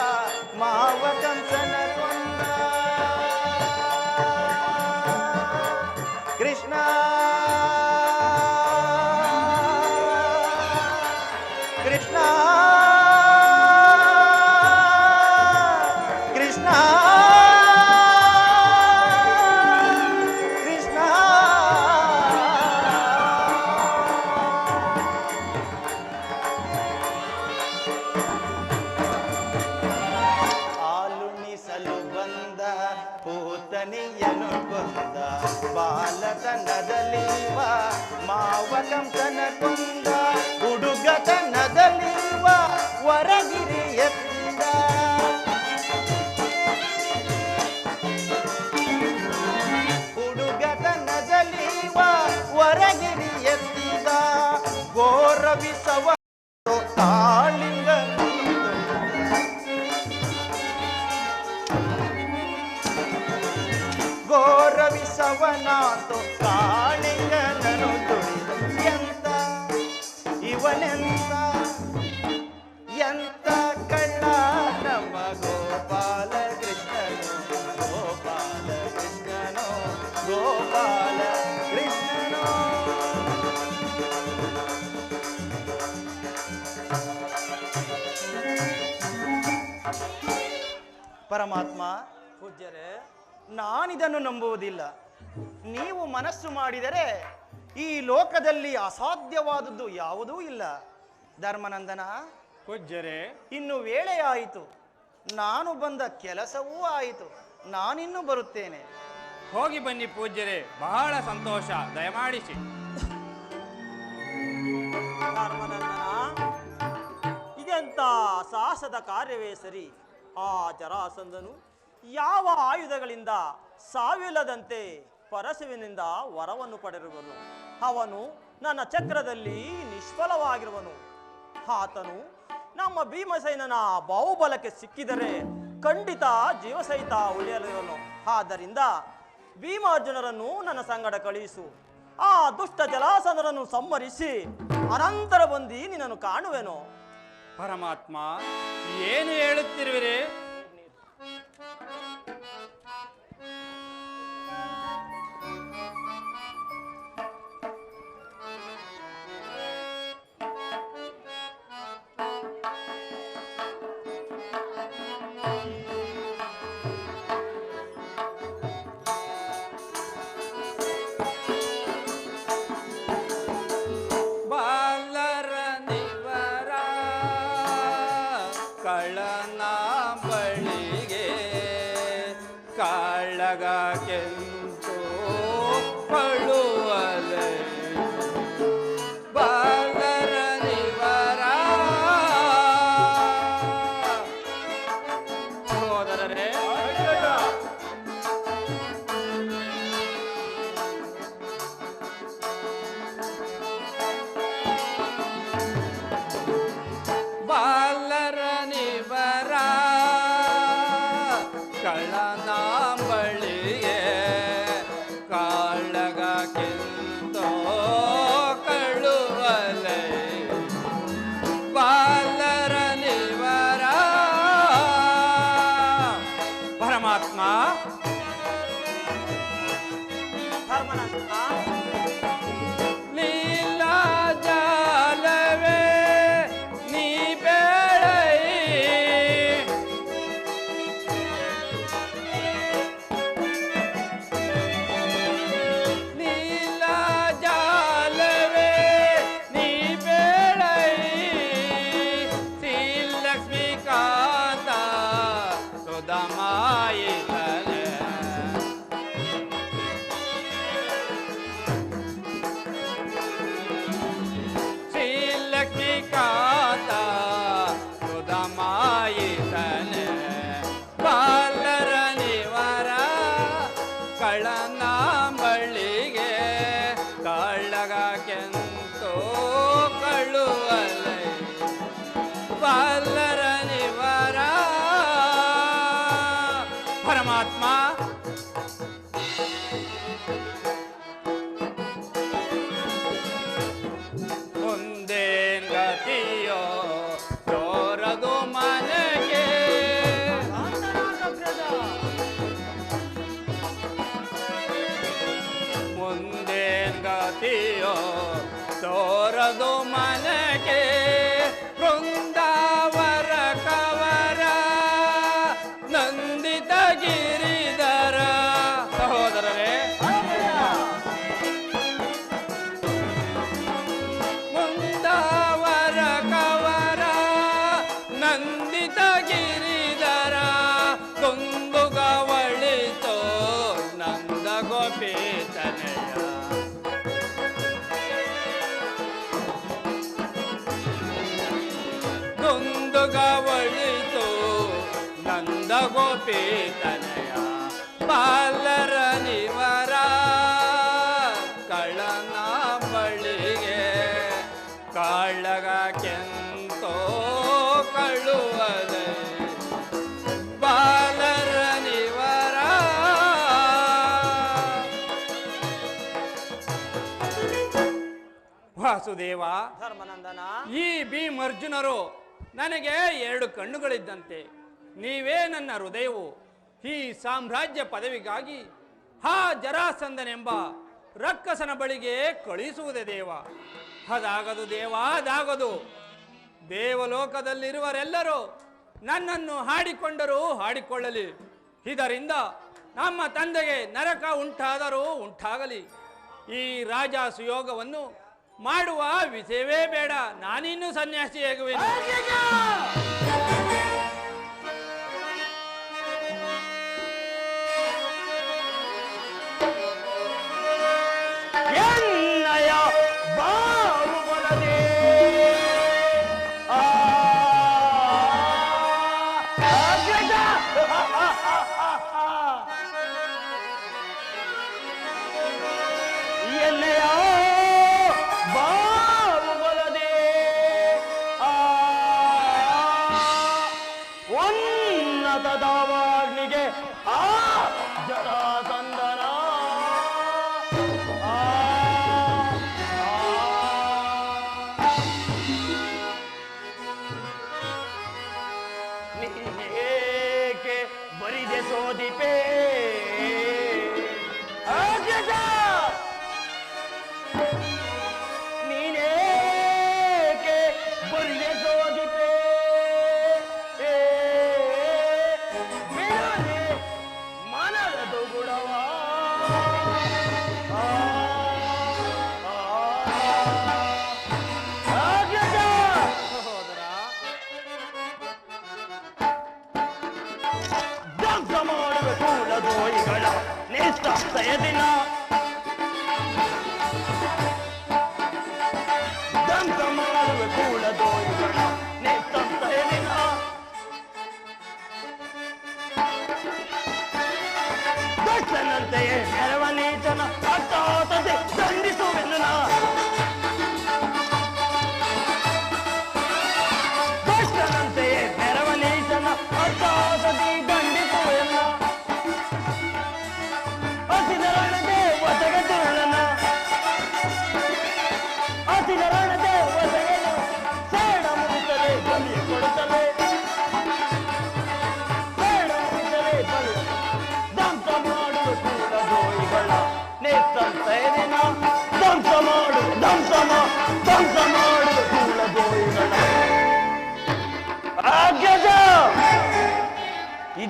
ಮಾವ ಕಂಸನ ಕೊಂದ. ಕೃಷ್ಣ ಕೃಷ್ಣ ಕೃಷ್ಣ ಕೃಷ್ಣ. ಹಾಲುಣಿಸಲು ಬಂದ ಪೂತನಿಯನು ಕೊಂದ, ಬಾಲತನದಲ್ಲಿವ ಮಾವ ಕಂಸನ ಕೊಂದ, ಹುಡುಗತನದಲ್ಲಿವ ವರಗಿರಿ ಎತ್ತಿದ. ಹುಡುಗತನದಲ್ಲಿವ ವರಗಿರಿ ಎತ್ತಿದ, ಗೋರವಿಸವ ಕಾಳಿಂಗ ಗೋರವಿಸವನಾತು ಕಾಳಿಂಗನನು ತುಳಿದ. ಎಂತ ಇವನೆಂತ ಎಂತ ಕಳ್ಳ ನಮ್ಮ ಗೋಪಾಲ ಕೃಷ್ಣನು, ಗೋಪಾಲ ಕೃಷ್ಣನು, ಗೋಪಾಲ ಕೃಷ್ಣನು. ಪರಮಾತ್ಮ, ಪೂಜ್ಯರೇ, ನಾನಿದನ್ನು ನಂಬುವುದಿಲ್ಲ. ನೀವು ಮನಸ್ಸು ಮಾಡಿದರೆ ಈ ಲೋಕದಲ್ಲಿ ಅಸಾಧ್ಯವಾದದ್ದು ಯಾವುದೂ ಇಲ್ಲ. ಧರ್ಮನಂದನ, ಪೂಜ್ಯರೇ, ಇನ್ನು ವೇಳೆಯಾಯಿತು, ನಾನು ಬಂದ ಕೆಲಸವೂ ಆಯಿತು. ನಾನಿನ್ನು ಬರುತ್ತೇನೆ. ಹೋಗಿ ಬನ್ನಿ ಪೂಜ್ಯರೇ, ಬಹಳ ಸಂತೋಷ. ದಯಮಾಡಿಸಿ. ಧರ್ಮನಂದನ, ಇದೆಂತ ಸಾಹಸದ ಕಾರ್ಯವೇ ಸರಿ. ಆ ಜರಾಸಂಧನು ಯಾವ ಆಯುಧಗಳಿಂದ ಸಾವಿಲ್ಲದಂತೆ ಪರಶುವಿನಿಂದ ವರವನ್ನು ಪಡೆರುವನು. ಅವನು ನನ್ನ ಚಕ್ರದಲ್ಲಿ ನಿಷ್ಫಲವಾಗಿರುವನು. ಆತನು ನಮ್ಮ ಭೀಮಸೇನನ ಬಾಹುಬಲಕ್ಕೆ ಸಿಕ್ಕಿದರೆ ಖಂಡಿತ ಜೀವಸಹಿತ ಉಳಿಯಲಿರುವನು. ಆದ್ದರಿಂದ ಭೀಮಾರ್ಜುನರನ್ನು ನನ್ನ ಸಂಗಡ ಕಳುಹಿಸು. ಆ ದುಷ್ಟ ಜಲಾಸಂಧನನ್ನು ಸಂಹರಿಸಿ ಅನಂತರ ಬಂದು ನಿನ್ನನ್ನು ಕಾಣುವೆನು. ಪರಮಾತ್ಮ, ಏನು ಹೇಳುತ್ತಿರುವಿರಿ? ಕೆಂಪು ಪಳುವಲೆ ಬಾಲರ ನಿವರ. ಸಹೋದರರೇ, ಪರಮಾತ್ಮ. ಲೀಲಾ ಜಾಲವೇ ನೀ ಬೇಳೈ, ಲೀಲಾ ಜಾಲವೇ ನೀ ಬೇಳೈ, ಶ್ರೀ ಲಕ್ಷ್ಮೀಕಾಂತ ಸುಧಮಾಯಿತನೆ. ಶ್ರೀ ಲಕ್ಷ್ಮೀಕಾಂತ ಸುಧಮಾಯಿತನೆ. ಬಾಲರ ನಿವರ ಕಳನಾಂಬಳಿಗೆ ಕಳ್ಳಗ ಕೆಂತೋ ಕಳುವಲೈ. ಬಾಲರ ನಿವರ ಪರಮಾತ್ಮ. ಮುಂದೇನ್ ಗತಿಯೋ ತೋರದು ಮನೆಗೆ, ಮುಂದೇನ್ ಗತಿಯೋ ತೋರದು ಮನೆಗೆ. ಬೃಂದಾವರ ಕವರ ನಂದಿತ ಗಿರಿಧರ. ಸಹೋದರರೇ, ಮುಂದಾವರ ಕವರ ನಂದಿತ ಗಿರಿಧರ. ತುಂದುಗವಳಿತೋ ನಂದ ಗೋಪಿತನೆಯ. ತುಂದುಗವಳಿತೋ ನಂದ ಗೋಪಿತನೆಯ. ಬಾಲರ ನಿವರ ಕಳ್ಳನ ಬಳಿಗೆ ಕಾಳಗ ಕೆಂತೋ ಕಳುವಲೈ. ಬಾಲರ ನಿವರ. ವಾಸುದೇವ, ಈ ಭೀಮರ್ಜುನರು ನನಗೆ 2 ಕಣ್ಣುಗಳಿದ್ದಂತೆ. ನೀವೇ ನನ್ನ ಹೃದಯವು. ಈ ಸಾಮ್ರಾಜ್ಯ ಪದವಿಗಾಗಿ ಹಾ ಜರಾಸಂಧನೆಂಬ ರಕ್ಕಸನ ಬಳಿಗೆ ಕಳುಹಿಸುವುದೇ ದೇವ. ಅದಾಗದು ದೇವ, ಅದಾಗದು. ದೇವಲೋಕದಲ್ಲಿರುವರೆಲ್ಲರೂ ನನ್ನನ್ನು ಹಾಡಿಕೊಂಡರೂ ಹಾಡಿಕೊಳ್ಳಲಿ. ಇದರಿಂದ ನಮ್ಮ ತಂದೆಗೆ ನರಕ ಉಂಟಾದರೂ ಉಂಟಾಗಲಿ. ಈ ರಾಜ ಸುಯೋಗವನ್ನು ಮಾಡುವ ವಿಷಯವೇ ಬೇಡ. ನಾನಿನ್ನೂ ಸನ್ಯಾಸಿಯಾಗುವೆನು. ಎನ್ನಯ ಬಾಹುಬಲದೆ ಎನ್ನಯ ಬಾಹುಬಲದೆ ಉನ್ನತದವಾಗ್ನಿಗೆ ಜರಾಸಂಧನ ನೀನೇಕೆ ಬರಿದೆ ಸೋದಿಪೇ ನೀನೇಕೆ ಬರಿದೆ ಸೋದಿಪೇ ಬಿಡದೆ ಮನದ ದುಗುಡವ ಸಹೋದರ, ದಂತ ಮಾಡುವ ಕೂಲದೋಯಿಗಳ ನಿಸ್ತಯದಿನ ದಂತ ಮಾಡುವ ಕೂಲದೋಯಿಗಳ ನಿಸ್ತಯದಿನ ದಟ್ಟನಂತೆಯೇ ನೆರವನೀತನ ಅಟ್ಟಾತದೆ ದಂಡಿಸುವೆನು ನಾ. ದಟ್ಟನಂತೆಯೇ ನೆರವನೀತನ ಅಟ್ಟಾತದೆ ದಂಡಿಸುವೆನು. ಹಸಿದರಣದೆ ಒದಗದುಳ್ಳನ ಹಸಿದರಣದೆ ಒದಗಲು ಸೇಡ ಮುಗಿಸದೆ ಬಲಿ ಕೊಡುತ್ತಲೇ ಸೇಡ ಮುಗಿಸದೆ ಬಲಿ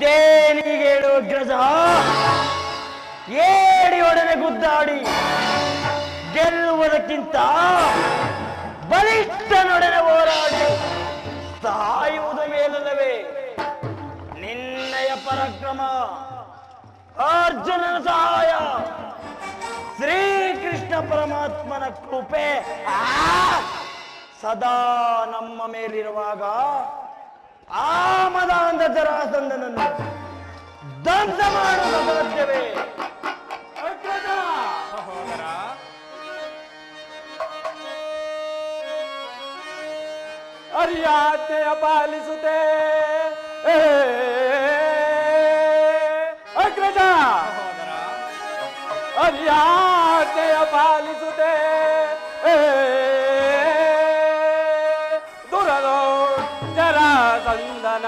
ಇದೇನೀಗ ಹೇಳು ಅಗ್ರಜ. ಏಡಿಯೊಡನೆ ಗುದ್ದಾಡಿ ಗೆಲ್ಲುವುದಕ್ಕಿಂತ ಬಲಿಷ್ಠನೊಡನೆ ಹೋರಾಡಿ ಸಾಯುವುದು ಮೇಲಲ್ಲವೇ? ನಿನ್ನಯ ಪರಾಕ್ರಮ, ಅರ್ಜುನನ ಸಹಾಯ, ಶ್ರೀಕೃಷ್ಣ ಪರಮಾತ್ಮನ ಕೃಪೆ ಸದಾ ನಮ್ಮ ಮೇಲಿರುವಾಗ ಆ ಮದಾಂಧ ಜರಾಸಂಧನನ್ನು ಧ್ವಂಸ ಮಾಡುವುದು ಸಾಧ್ಯವೇ? ಸಹೋದರ, ಅರಿಯಾಜ್ಞೆಯ ಪಾಲಿಸುತ್ತೆ ಅಗ್ರಜ. ಸಹೋದರ, ಅರಿಯಾಜ್ಞೆಯ ಪಾಲಿಸುತ್ತೆ ದುರದೋ ಜರಾಸಂಧನ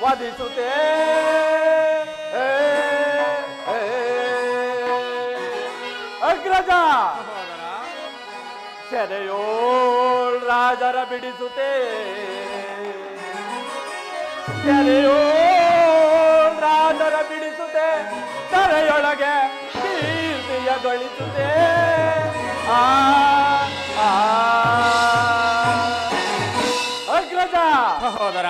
ವಧಿಸುತ್ತೆ ಅಗ್ರಜ. ಸಹೋದರ, ಸೆರೆಯೋಳ್ ರಾಜರ ಬಿಡಿಸುತ್ತೆ ಸೆರೆಯೋಳ್ ರಾಜರ ಬಿಡಿಸುತ್ತೆ ಸೆರೆಯೊಳಗೆ ಕೀರ್ತಿಯ ಗಳಿಸುತ್ತೆ ಅಗ್ರಜ. ಸಹೋದರ,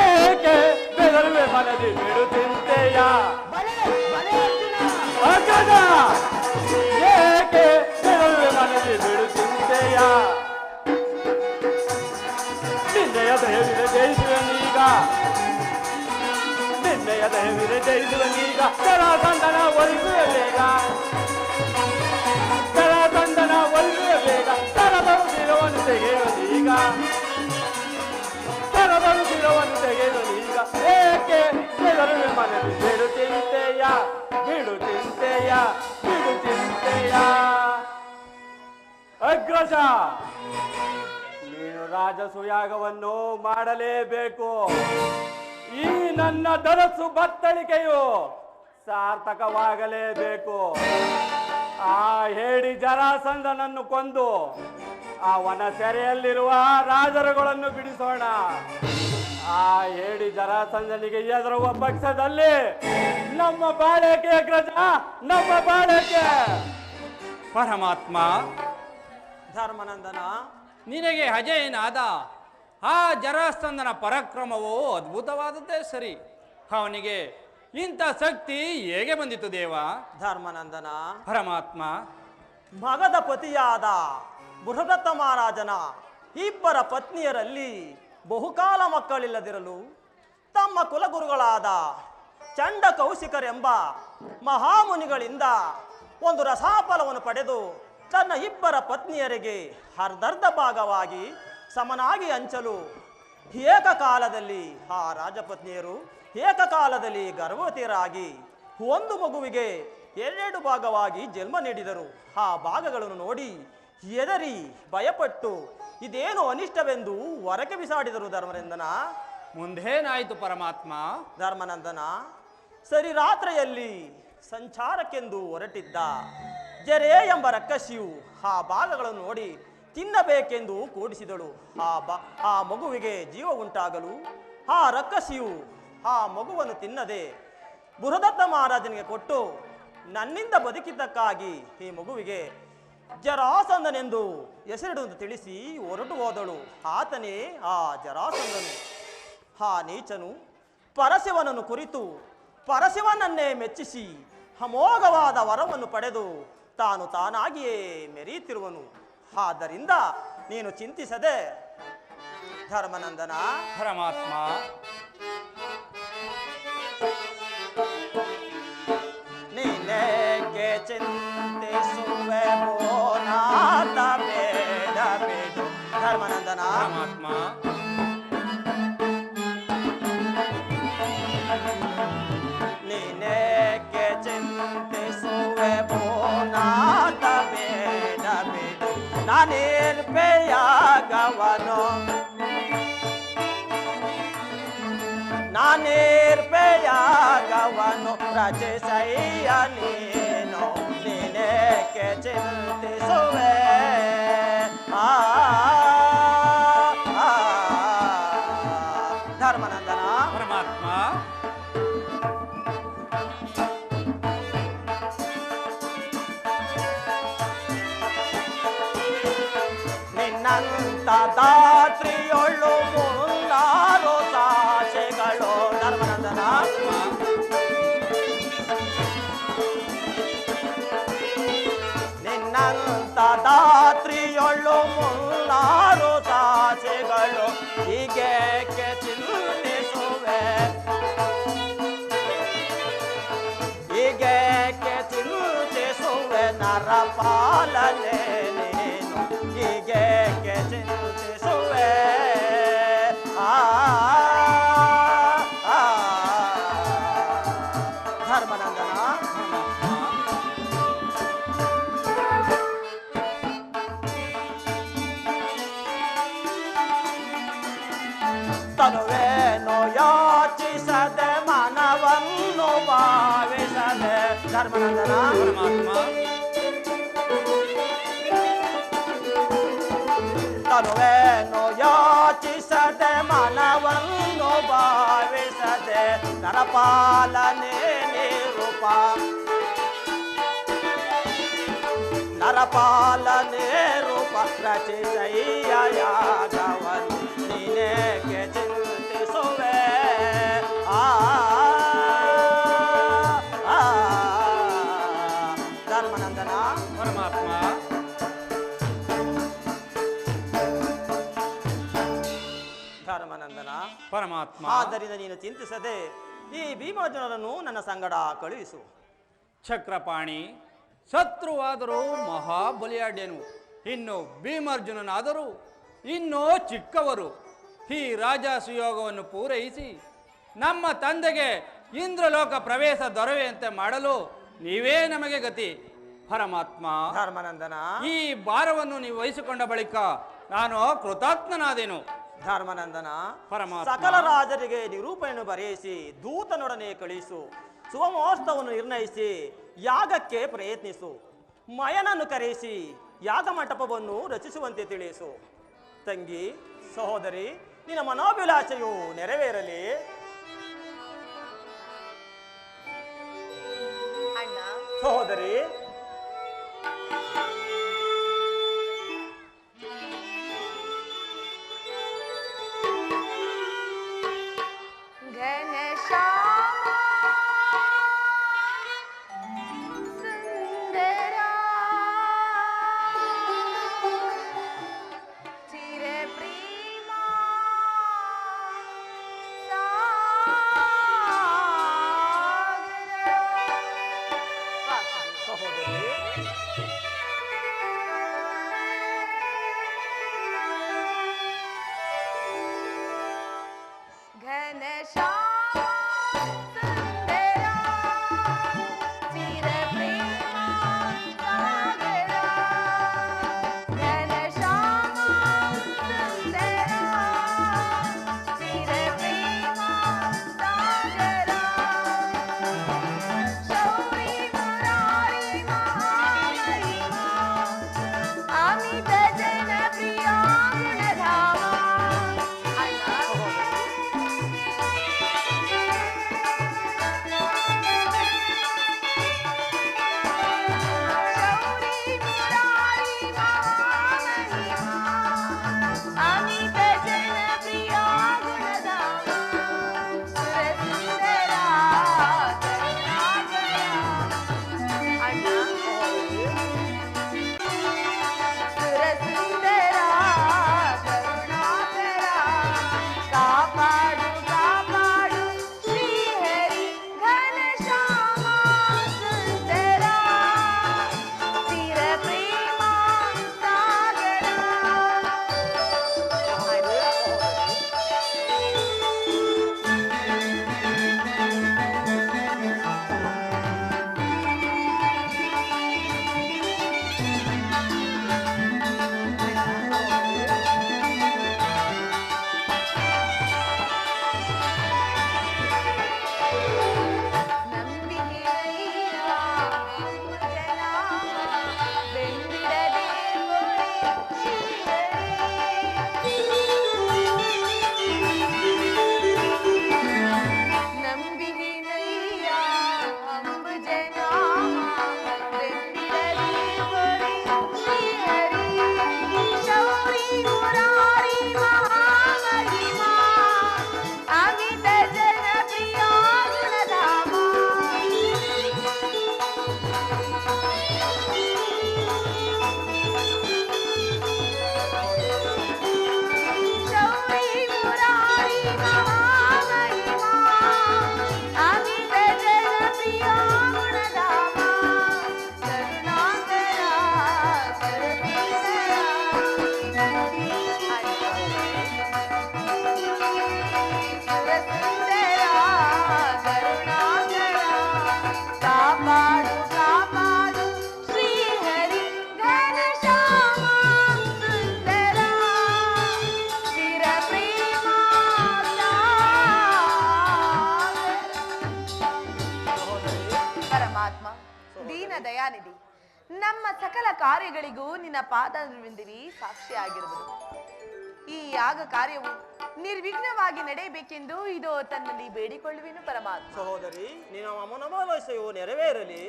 ಏಕೆ ಬೆದರುವೆ ಮನದಿ ಬಿಡುತ್ತಿಂತೆಯ ಅಗ್ರಜ. ಏಕೆ ಬೆದರುವೆ ಮನದಿ ಬಿಡುತ್ತಿಂತೆಯ ನಿನ್ನೆಯ ದೇವಿರ ಜಯಿಸುವನೀಗ ನಿನ್ನೆಯ ದೇವಿರ ಜಯಿಸುವನೀಗ ಜರಾಸಂಧನ ಒಲಿಸುವ ಬೇಗ ಜರಾಸಂಧನ ಒಲಿಸುವ ಬೇಗ ತರದರು ಶಿರವನ್ನು ತೆಗೆಯುವನೀಗ ತರದರು ಶಿರವನ್ನು ತೆಗೆಯುವನೀಗ ಏಕೆ ಬೆದರುವೆ ಮನದಿ ಬಿಡುತ್ತಿಂತೆಯ ಬಿಡುತ್ತಿಂತೆಯ ಬಿಡುತ್ತಿಂತೆಯ ಅಗ್ರಜ. ನೀನು ರಾಜಸುಯಾಗವನ್ನು ಮಾಡಲೇಬೇಕು. ಈ ನನ್ನ ಧನಸ್ಸು ಬತ್ತಳಿಕೆಯು ಸಾರ್ಥಕವಾಗಲೇಬೇಕು. ಆ ಹೇಡಿ ಜರಾಸಂಧನನ್ನು ಕೊಂದು ಅವನ ಸೆರೆಯಲ್ಲಿರುವ ರಾಜರುಗಳನ್ನು ಬಿಡಿಸೋಣ. ಆ ಹೇಡಿ ಜರಾಸಂಧನಿಗೆ ಎದುರುವ ಪಕ್ಷದಲ್ಲಿ ನಮ್ಮ ಬಾಳಕೆ ಅಗ್ರಜ, ನಮ್ಮ ಬಾಳಕೆ. ಪರಮಾತ್ಮ, ಧರ್ಮನಂದನ, ನಿನಗೆ ಅಜಯನಾದ ಆ ಜರಾಸಂಧನ ಪರಾಕ್ರಮವು ಅದ್ಭುತವಾದದ್ದೇ ಸರಿ. ಅವನಿಗೆ ಇಂಥ ಶಕ್ತಿ ಹೇಗೆ ಬಂದಿತು ದೇವ? ಧರ್ಮನಂದನ, ಪರಮಾತ್ಮ, ಮಗದ ಪತಿಯಾದ ಬೃಹದತ್ತ ಮಹಾರಾಜನ ಇಬ್ಬರ ಪತ್ನಿಯರಲ್ಲಿ ಬಹುಕಾಲ ಮಕ್ಕಳಿಲ್ಲದಿರಲು ತಮ್ಮ ಕುಲಗುರುಗಳಾದ ಚಂಡ ಕೌಶಿಕರೆಂಬ ಮಹಾಮುನಿಗಳಿಂದ ಒಂದು ರಸಾಫಲವನ್ನು ಪಡೆದು ತನ್ನ ಇಬ್ಬರ ಪತ್ನಿಯರಿಗೆ ಅರ್ಧರ್ಧ ಭಾಗವಾಗಿ ಸಮನಾಗಿ ಹಂಚಲು ಏಕಕಾಲದಲ್ಲಿ ಆ ರಾಜಪತ್ನಿಯರು ಏಕಕಾಲದಲ್ಲಿ ಗರ್ಭವತಿಯರಾಗಿ ಒಂದು ಮಗುವಿಗೆ 2 ಭಾಗವಾಗಿ ಜನ್ಮ ನೀಡಿದರು. ಆ ಭಾಗಗಳನ್ನು ನೋಡಿ ಹೆದರಿ ಭಯಪಟ್ಟು ಇದೇನು ಅನಿಷ್ಟವೆಂದು ಹೊರಗೆ ಬಿಸಾಡಿದರು. ಧರ್ಮನಂದನ, ಮುಂದೇನಾಯಿತು ಪರಮಾತ್ಮ? ಧರ್ಮನಂದನ, ಸರಿ ರಾತ್ರಿಯಲ್ಲಿ ಸಂಚಾರಕ್ಕೆಂದು ಹೊರಟಿದ್ದ ಜರೆ ಎಂಬ ರಕ್ಕಸಿಯು ಆ ಭಾಗಗಳನ್ನು ನೋಡಿ ತಿನ್ನಬೇಕೆಂದು ಕೂಡಿಸಿದಳು. ಆ ಮಗುವಿಗೆ ಜೀವ ಉಂಟಾಗಲು ಆ ರಕ್ಕಸಿಯು ಆ ಮಗುವನ್ನು ತಿನ್ನದೆ ಬೃಹದತ್ತ ಮಹಾರಾಜನಿಗೆ ಕೊಟ್ಟು ನನ್ನಿಂದ ಬದುಕಿದ್ದಕ್ಕಾಗಿ ಈ ಮಗುವಿಗೆ ಜರಾಸಂಧನೆಂದು ಹೆಸರಿಡುವಂತೆ ತಿಳಿಸಿ ಹೊರಟು ಹೋದಳು. ಆತನೇ ಆ ಜರಾಸಂಧನು. ಆ ನೀಚನು ಪರಶಿವನನ್ನು ಕುರಿತು ಪರಶಿವನನ್ನೇ ಮೆಚ್ಚಿಸಿ ಅಮೋಘವಾದ ವರವನ್ನು ಪಡೆದು ತಾನು ತಾನಾಗಿಯೇ ಮೆರೆಯುತ್ತಿರುವನು. ಆದ್ದರಿಂದ ನೀನು ಚಿಂತಿಸದೆ ಧರ್ಮನಂದನ. ಪರಮಾತ್ಮ, ನೀನೇಕೆ ಚಿಂತಿಸುವೆ ಬೋನಾತ ಬೇಡ ಬೇಡು. ಧರ್ಮನಂದನ, ಪರಮಾತ್ಮ, ನೀನೇಕೆ ಚಿಂತಿಸುವೆ ಬೋನಾತ ಬೇಡ ಬೇಡು. ನಾನಿರ್ಪೆಯಾಗವನು ನಾನಿರ್ಪೆಯಾಗವನು ರಚಿಸಯ್ಯ ನೀನು. ನೀನೇಕೆ ಚಿಂತಿಸುವೆ ಆ ಧರ್ಮನಂದನ ಪರಮಾತ್ಮ ನಿನ್ನಂತ ದಾತ್ರಿಯೊಳ್ಳು ಮುಂದಾರೋ ಸಾಚೆಗಳು ಧರ್ಮನಂದನ ನಿನ್ನಂತ ದಾತ್ರಿಯೊಳ್ಳು ಮುಂದಾರೋ ಸಾಚೆಗಳು ಹೀಗೇಕೆ ಚಿಂತಿಸುವೆ ಹೀಗೇಕೆ ಚಿಂತಿಸುವೆ ನರಪಾಲನೆ ನೀನು ಹೀಗೇಕೆ ಚಿಂತಿಸುವೆ ಧರ್ಮನಂದನ ತನುವೇನು ಯೋಚಿಸದೆ ಮನವನ್ನು ಭಾವಿಸದೆ ಧರ್ಮನಂದನ ಪರಮಾತ್ಮ ತನುವೇನು ಯೋಚಿಸದೆ ಮನವನ್ನು ಭಾವಿಸದೆ ನರಪಾಲನೆ ನಿರೂಪ ನರಪಾಲನೆ ರೂಪ ರಚಿಸಯ್ಯಯಾಗವನು ನೀನೇಕೆ ಚಿಂತಿಸುವೆ ಧರ್ಮನಂದನ ಪರಮಾತ್ಮ ಧರ್ಮನಂದನ ಪರಮಾತ್ಮ ಆದ್ದರಿಂದ ನೀನು ಚಿಂತಿಸದೆ ಈ ಭೀಮಾರ್ಜುನರನ್ನು ನನ್ನ ಸಂಗಡ ಕಳುಹಿಸು. ಚಕ್ರಪಾಣಿ ಶತ್ರುವಾದರೂ ಮಹಾಬಲಿಯಾಡ್ಯನು, ಇನ್ನು ಭೀಮಾರ್ಜುನನಾದರೂ ಇನ್ನೂ ಚಿಕ್ಕವರು. ಈ ರಾಜಸುಯೋಗವನ್ನು ಪೂರೈಸಿ ನಮ್ಮ ತಂದೆಗೆ ಇಂದ್ರಲೋಕ ಪ್ರವೇಶ ದೊರೆಯುವಂತೆ ಮಾಡಲು ನೀವೇ ನಮಗೆ ಗತಿ. ಪರಮಾತ್ಮ ಧರ್ಮನಂದನ ಈ ಭಾರವನ್ನು ನೀವು ವಹಿಸಿಕೊಂಡ ಬಳಿಕ ನಾನು ಕೃತಜ್ಞನಾದೆನು. ಧರ್ಮನಂದನ ಪರಮಾತ್ಮ ಸಕಲ ರಾಜರಿಗೆ ನಿರೂಪಣೆಯನ್ನು ಬರೆಯಿಸಿ ದೂತನೊಡನೆ ಕಳುಹಿಸು. ಸುಮಹೋತ್ಸವವನ್ನು ನಿರ್ಣಯಿಸಿ ಯಾಗಕ್ಕೆ ಪ್ರಯತ್ನಿಸು. ಮಯನನ್ನು ಕರೆಯಿಸಿ ಯಾಗ ಮಂಟಪವನ್ನು ರಚಿಸುವಂತೆ ತಿಳಿಸು. ತಂಗಿ, ಸಹೋದರಿ, ನಿನ್ನ ಮನೋಭಿಲಾಷೆಯು ನೆರವೇರಲಿ. ಅಣ್ಣ, ಸಹೋದರಿ, ಸಹೋದರಿ ದೀನ ದಯಾನಿಧಿ. ನಮ್ಮ ಸಕಲ ಕಾರ್ಯಗಳಿಗೂ ನಿನ್ನ ಪಾದವಿಂದಿರಿ ಸಾಕ್ಷಿಯಾಗಿರುವುದು. ಈ ಯಾಗ ಕಾರ್ಯವು ನಿರ್ವಿಘ್ನವಾಗಿ ನಡೆಯಬೇಕೆಂದು ಇದು ತನ್ನಲ್ಲಿ ಬೇಡಿಕೊಳ್ಳುವೆನು ಪರಮಾತ್ಮ. ಸಹೋದರಿ, ನಿನ್ನ ಮನೋಮನಸೆಯು ನೆರವೇರಲಿ.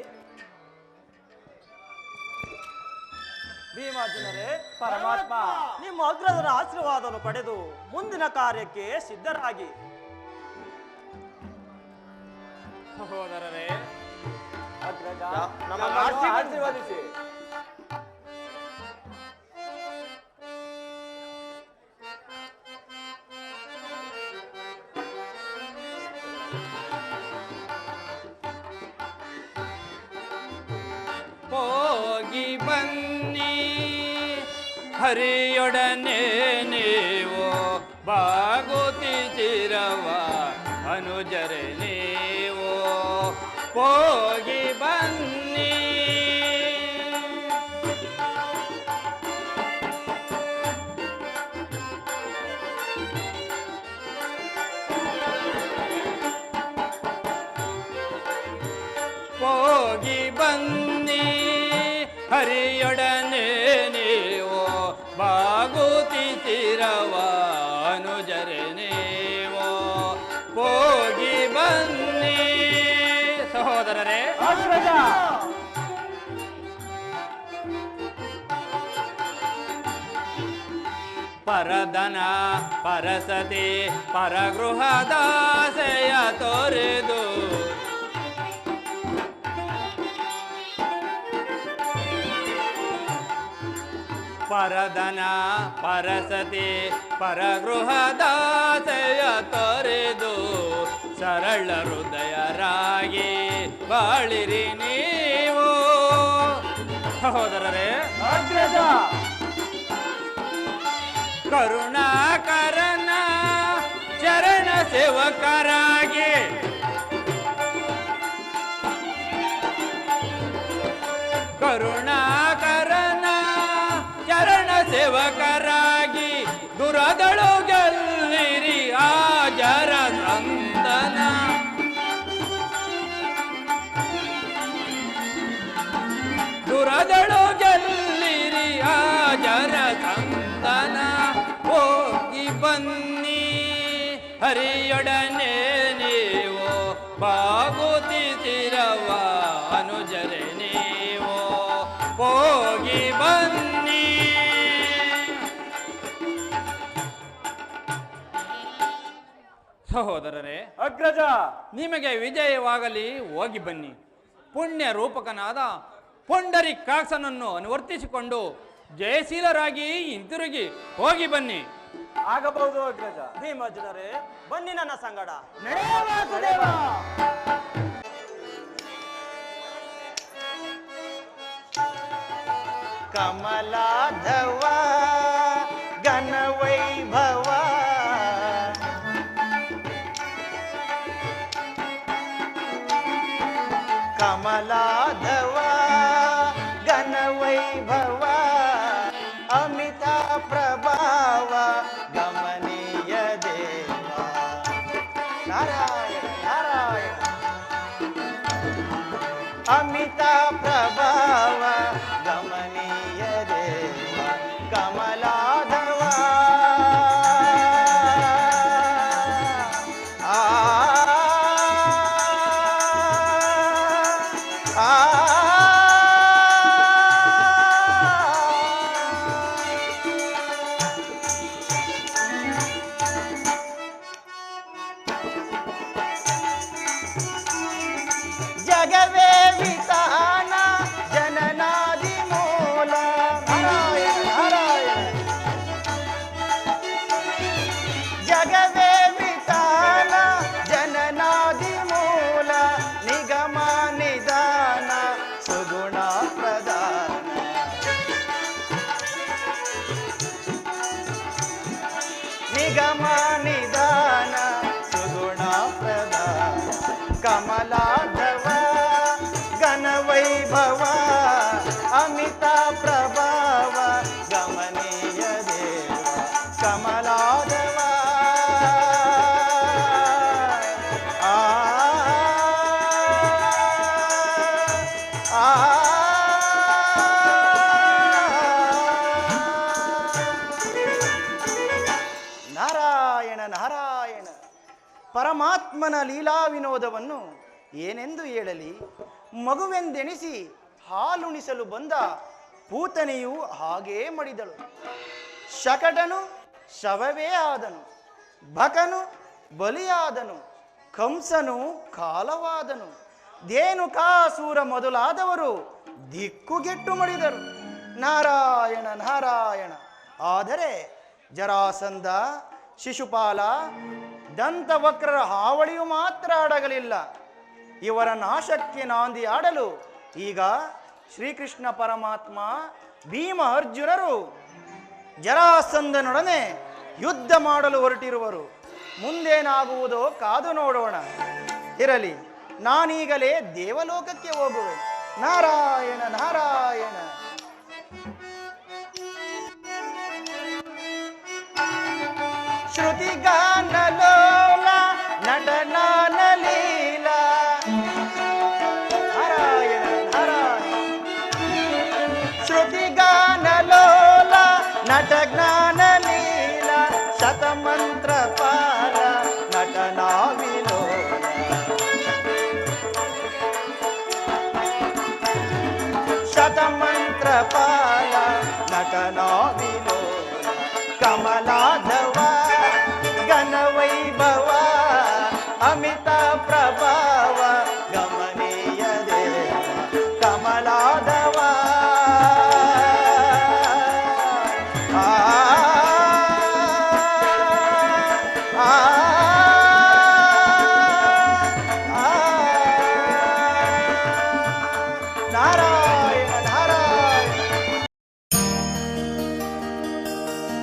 ಭೀಮಾರ್ಜುನರೇ, ಪರಮಾತ್ಮ ನಿಮ್ಮ ಅಗ್ರದರ ಆಶೀರ್ವಾದವನ್ನು ಪಡೆದು ಮುಂದಿನ ಕಾರ್ಯಕ್ಕೆ ಸಿದ್ಧರಾಗಿ. ಸಹೋದರರೇ, ನಮ್ಮನ್ನು ಆಶೀರ್ವದಿಸಿ. ಹೋಗಿ ಬನ್ನಿ ಹರಿಯೊಡನೆ ನೀವು ಬಾಗುತ್ತಿರವ ಅನುಜರೆ ನೀವು ಹೋಗಿ ಬನ್ನಿ. ಹೋಗಿ ಬನ್ನಿ ಹರಿಯೊಡನೆ ನೀವು ಬಾಗುತ್ತಿರವ ಅನುಜರೆ ನೀವು ಹೋಗಿ ಬನ್ನಿ. ಸಹೋದರರೇ, ಪರದನ ಪರಸತಿ ಪರಗೃಹದಾಸೆಯ ತೋರಿದು ಪರದನ ಪರಸತಿ ಪರಗೃಹದಾಸೆಯ ತೊರೆದು ಸರಳ ಹೃದಯರಾಗಿ ಬಾಳಿರಿ ನೀವು. ಸಹೋದರರೇ, ಕರುಣಾಕರನ ಚರಣ ಸೇವಕರಾಗಿ ಕರುಣಾಕರನ ಚರಣ ಸೇವಕರಾಗಿ ದುರದಳು ಗೆಲ್ಲಿರಿ ಆ ಜರಸಂದನ. ದುರದಳು ಗೆಲ್ಲಿರಿ ಆ ಜರಸಂದನ. ಹೋಗಿ ಬನ್ನಿ ಹರಿಯೊಡನೆ ನೀವು ಬಾಗುತ್ತಿರವ ಅನುಜರೆ ನೀವು ಹೋಗಿ ಬನ್ನಿ. ಸಹೋದರರೇ, ಅಗ್ರಜ, ನಿಮಗೆ ವಿಜಯವಾಗಲಿ, ಹೋಗಿ ಬನ್ನಿ. ಪುಣ್ಯ ರೂಪಕನಾದ ಪುಂಡರೀಕಾಕ್ಷನನ್ನು ಅನುವರ್ತಿಸಿಕೊಂಡು ಜಯಶೀಲರಾಗಿ ಹಿಂತಿರುಗಿ ಹೋಗಿ ಬನ್ನಿ. ಆಗಬಹುದು ಅಗ್ರಜ. ಭೀಮಾರ್ಜುನರೇ, ಬನ್ನಿ ನನ್ನ ಸಂಗಡ. ಕಮಲಾಧವ ಘನ ವೈಭವ ಕಮಲಾಧವ ಘನ ವೈಭವ ಅಮಿತ ಪ್ರಭಾವ ಗಮನೀಯ ದೇವ ನಾರಾಯಣ ನಾರಾಯಣ ಅಮಿತ ಪ್ರಭಾವ ಗಮನೀಯ ದೇವ ಕಮಲಾಧವ ಜಗವೇ ವಿತಾನ ಜನನಾದಿ ಮೂಲ ನಾರಾಯಣ ನಾರಾಯಣ ಜಗವೇ ವಿತಾನ ಜನನಾದಿ ಮೂಲ ನಿಗಮ ನಿದಾನ ಸುಗುಣ ಪ್ರದಾನ ನಿಗಮ ನಿದಾನ ಸುಗುಣ ಪ್ರದಾನ ಕಮಲಾಧವ ಘನ ವೈಭವ ಅಮಿತ ಪ್ರಭಾವ ಗಮನೀಯ ದೇವ ಕಮಲಾಧವ ಆ ಪರಮಾತ್ಮನ ಲೀಲಾ ವಿನೋದವನ್ನು ಏನೆಂದು ಹೇಳಲಿ. ಮಗುವೆಂದೆಣಿಸಿ ಹಾಲುಣಿಸಲು ಬಂದ ಪೂತನೆಯು ಹಾಗೇ ಮಡಿದಳು. ಶಕಟನು ಶವವೇ ಆದನು, ಬಕನು ಬಲಿಯಾದನು, ಕಂಸನು ಕಾಲವಾದನು, ಧೇನುಕಾಸೂರ ಮೊದಲಾದವರು ದಿಕ್ಕುಗೆಟ್ಟು ಮಡಿದರು. ನಾರಾಯಣ ನಾರಾಯಣ. ಆದರೆ ಜರಾಸಂಧ, ಶಿಶುಪಾಲ, ದಂತವಕ್ರರ ಹಾವಳಿಯು ಮಾತ್ರ ಅಡಗಲಿಲ್ಲ. ಇವರ ನಾಶಕ್ಕೆ ನಾಂದಿ ಆಡಲು ಈಗ ಶ್ರೀಕೃಷ್ಣ ಪರಮಾತ್ಮ, ಭೀಮ ಅರ್ಜುನರು ಜರಾಸಂಧನೊಡನೆ ಯುದ್ಧ ಮಾಡಲು ಹೊರಟಿರುವರು. ಮುಂದೇನಾಗುವುದೋ ಕಾದು ನೋಡೋಣ. ಇರಲಿ, ನಾನೀಗಲೇ ದೇವಲೋಕಕ್ಕೆ ಹೋಗುವೆ. ನಾರಾಯಣ ನಾರಾಯಣ. ಶ್ರುತಿಗಾನಲೋಲ ನಟನಾನ ಲೀಲ. ನಾರಾಯಣ ನಾರಾಯಣ. ಶ್ರುತಿಗಾನಲೋಲ ನಟಜ್ಞಾನ ಲೀಲ. ಶತಮಂತ್ರ ಪಾಲ ನಟನಾವಿಲೋಲ. ಶತಮಂತ್ರ ಪಾಲ ನಟನಾವಿಲೋಲ. ಕಮಲಾಧವ ಘನವೈಭವ ಅಮಿತ ಪ್ರಭಾ